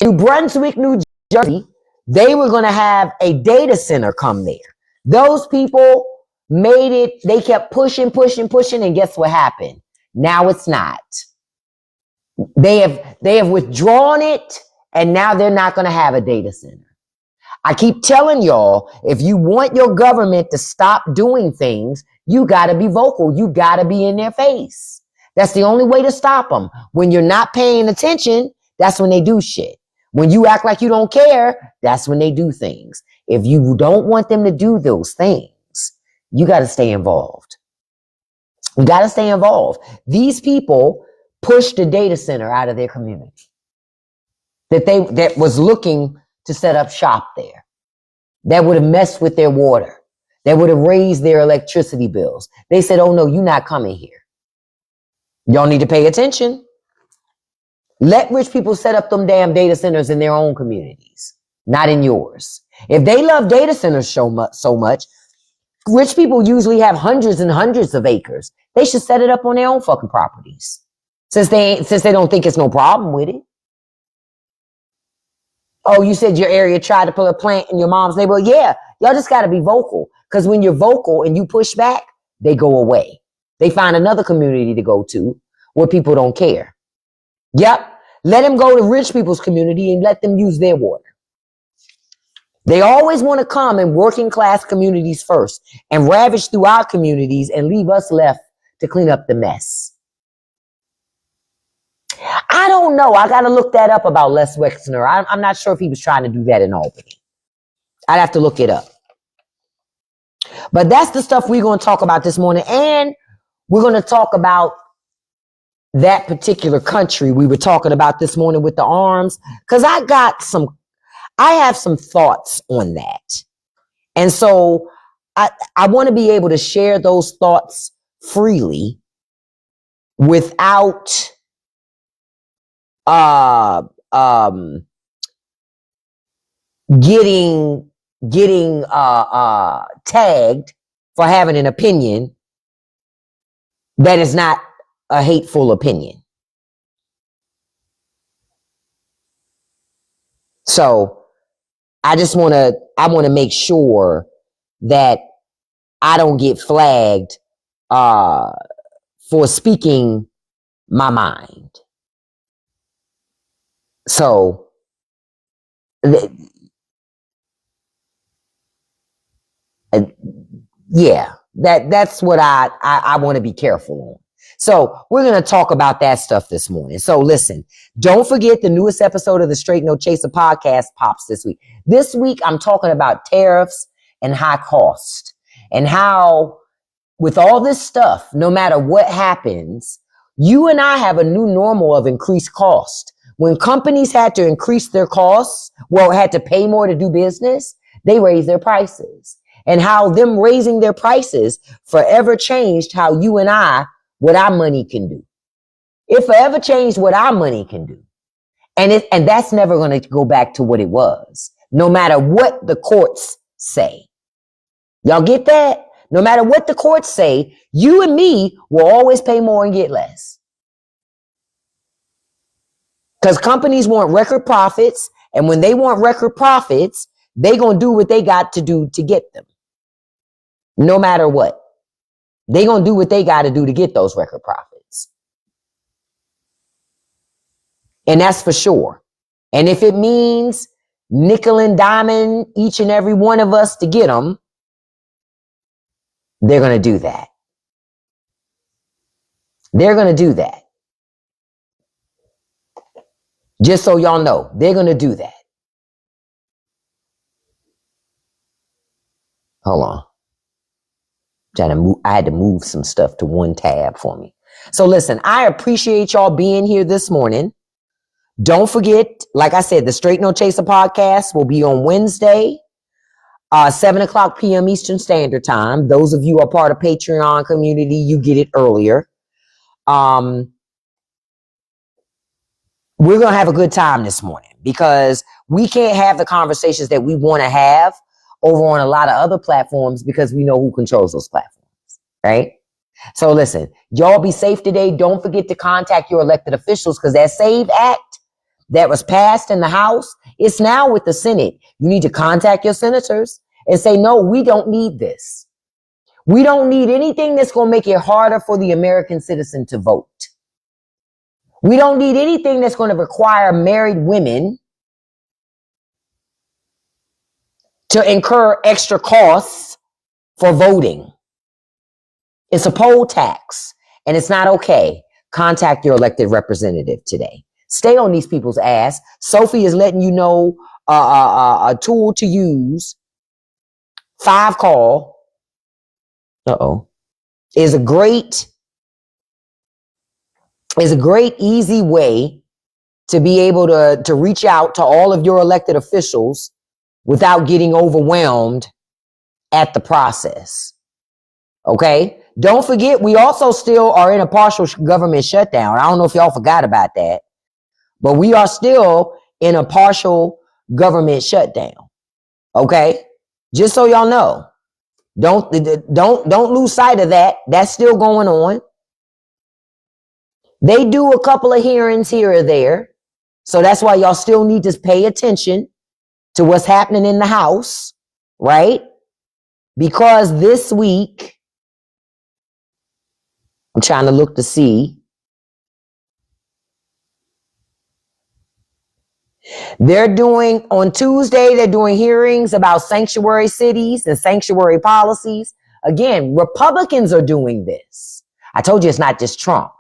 [SPEAKER 1] New Brunswick, New Jersey, they were going to have a data center come there. Those people made it. They kept pushing. And guess what happened? Now it's not. They have withdrawn it, and now they're not going to have a data center. I keep telling y'all, if you want your government to stop doing things, you got to be vocal. You got to be in their face. That's the only way to stop them. When you're not paying attention, that's when they do shit. When you act like you don't care, that's when they do things. If you don't want them to do those things, you got to stay involved. You got to stay involved. These people pushed the data center out of their community that was looking to set up shop there. That would have messed with their water. That would have raised their electricity bills. They said, oh no, you're not coming here. Y'all need to pay attention. Let rich people set up them damn data centers in their own communities, not in yours. If they love data centers so much, rich people usually have hundreds and hundreds of acres. They should set it up on their own fucking properties. Since they don't think it's no problem with it. Oh, you said your area tried to put a plant in your mom's neighborhood. Yeah, y'all just got to be vocal. Because when you're vocal and you push back, they go away. They find another community to go to where people don't care. Yep. Let them go to rich people's community and let them use their water. They always want to come in working class communities first and ravage through our communities and leave us left to clean up the mess. I don't know. I got to look that up about Les Wexner. I'm not sure if he was trying to do that in Albany. I'd have to look it up. But that's the stuff we're going to talk about this morning. And we're going to talk about that particular country we were talking about this morning with the arms. Because I have some thoughts on that. And so I want to be able to share those thoughts freely without getting tagged for having an opinion that is not a hateful opinion. So I want to make sure that I don't get flagged for speaking my mind. So yeah, that's what I want to be careful on. So we're going to talk about that stuff this morning. So listen, don't forget the newest episode of the Straight No Chaser podcast pops this week. This week, I'm talking about tariffs and high cost and how with all this stuff, no matter what happens, you and I have a new normal of increased cost. When companies had to increase their costs, had to pay more to do business, they raised their prices. And how them raising their prices forever changed how you and I, what our money can do. It forever changed what our money can do. And that's never going to go back to what it was, no matter what the courts say. Y'all get that? No matter what the courts say, you and me will always pay more and get less. Because companies want record profits, and when they want record profits, they're going to do what they got to do to get them. No matter what. They're going to do what they got to do to get those record profits. And that's for sure. And if it means nickel and diamond each and every one of us to get them, they're going to do that. They're going to do that. Just so y'all know, they're going to do that. Hold on. I had to move some stuff to one tab for me. So listen, I appreciate y'all being here this morning. Don't forget, like I said, the Straight No Chaser podcast will be on Wednesday, 7:00 p.m. Eastern Standard Time. Those of you who are part of Patreon community, you get it earlier. We're going to have a good time this morning because we can't have the conversations that we want to have over on a lot of other platforms because we know who controls those platforms, right? So listen, y'all be safe today. Don't forget to contact your elected officials because that SAVE Act that was passed in the House, it's now with the Senate. You need to contact your senators and say, no, we don't need this. We don't need anything that's going to make it harder for the American citizen to vote. We don't need anything that's going to require married women to incur extra costs for voting. It's a poll tax and it's not okay. Contact your elected representative today. Stay on these people's ass. Sophie is letting you know a tool to use. 5Call. Is a great easy way to be able to reach out to all of your elected officials without getting overwhelmed at the process. Okay? Don't forget, we also still are in a partial government shutdown. I don't know if y'all forgot about that, but we are still in a partial government shutdown. Okay? Just so y'all know. Don't lose sight of that. That's still going on. They do a couple of hearings here or there. So that's why y'all still need to pay attention to what's happening in the House, right? Because this week, I'm trying to look to see. On Tuesday, they're doing hearings about sanctuary cities and sanctuary policies. Again, Republicans are doing this. I told you it's not just Trump.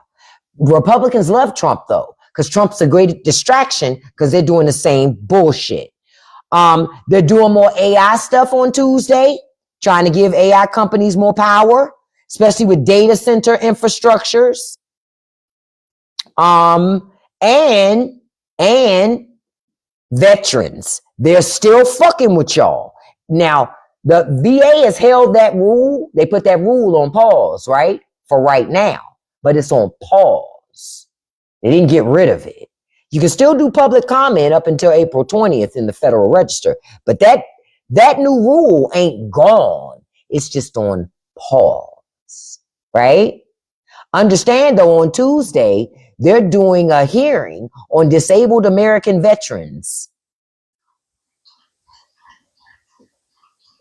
[SPEAKER 1] Republicans love Trump though, because Trump's a great distraction because they're doing the same bullshit. They're doing more AI stuff on Tuesday, trying to give AI companies more power, especially with data center infrastructures. And veterans. They're still fucking with y'all. Now, the VA has held that rule. They put that rule on pause, right? For right now. But it's on pause. They didn't get rid of it. You can still do public comment up until April 20th in the Federal Register. But that new rule ain't gone. It's just on pause, right? Understand though, on Tuesday, they're doing a hearing on disabled American veterans,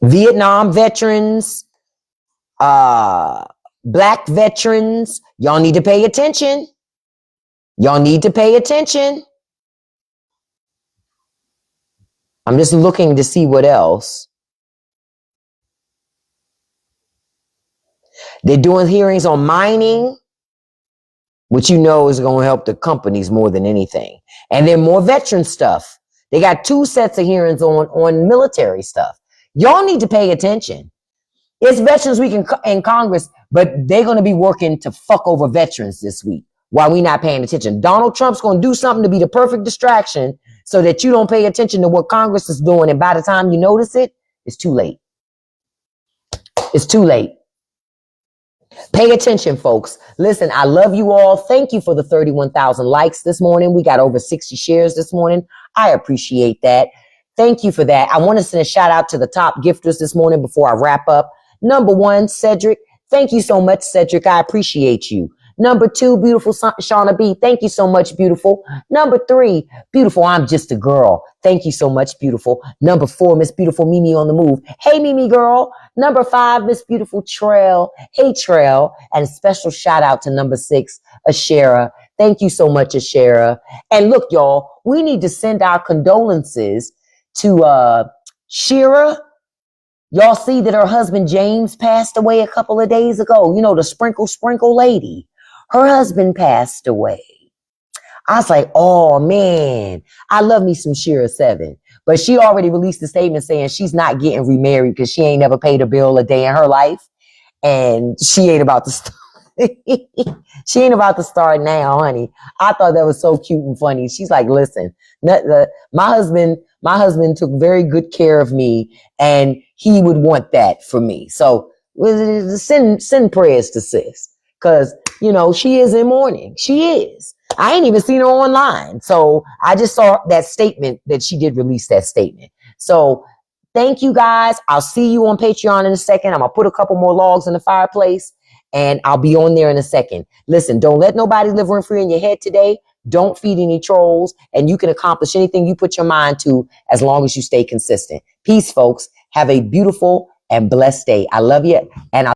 [SPEAKER 1] Vietnam veterans, Black veterans. Y'all need to pay attention. Y'all need to pay attention. I'm just looking to see what else. They're doing hearings on mining, which you know is going to help the companies more than anything. And then more veteran stuff. They got 2 sets of hearings on military stuff. Y'all need to pay attention. It's Veterans Week in Congress, but they're going to be working to fuck over veterans this week while we not paying attention. Donald Trump's going to do something to be the perfect distraction so that you don't pay attention to what Congress is doing. And by the time you notice it, it's too late. It's too late. Pay attention, folks. Listen, I love you all. Thank you for the 31,000 likes this morning. We got over 60 shares this morning. I appreciate that. Thank you for that. I want to send a shout out to the top gifters this morning before I wrap up. Number 1, Cedric. Thank you so much, Cedric. I appreciate you. Number 2, beautiful Shauna B. Thank you so much, beautiful. Number 3, beautiful I'm Just a Girl. Thank you so much, beautiful. Number 4, Miss Beautiful Mimi on the Move. Hey, Mimi girl. Number 5, Miss Beautiful Trail. Hey, Trail. And a special shout out to number 6, Ashera. Thank you so much, Ashera. And look, y'all, we need to send our condolences to Shira. Y'all see that her husband James passed away a couple of days ago. You know, the sprinkle lady. Her husband passed away. I was like, oh man, I love me some Shira 7. But she already released a statement saying she's not getting remarried because she ain't never paid a bill a day in her life. And she ain't about to start. She ain't about to start now, honey. I thought that was so cute and funny. She's like, listen, my husband took very good care of me and he would want that for me. So send prayers to sis. Cause you know, she is in mourning. She is. I ain't even seen her online. So I just saw that statement that she did release that statement. So Thank you guys. I'll see you on Patreon in a second. I'm going to put a couple more logs in the fireplace and I'll be on there in a second. Listen, don't let nobody live rent free in your head today. Don't feed any trolls, and you can accomplish anything you put your mind to as long as you stay consistent. Peace, folks. Have a beautiful and blessed day. I love you. And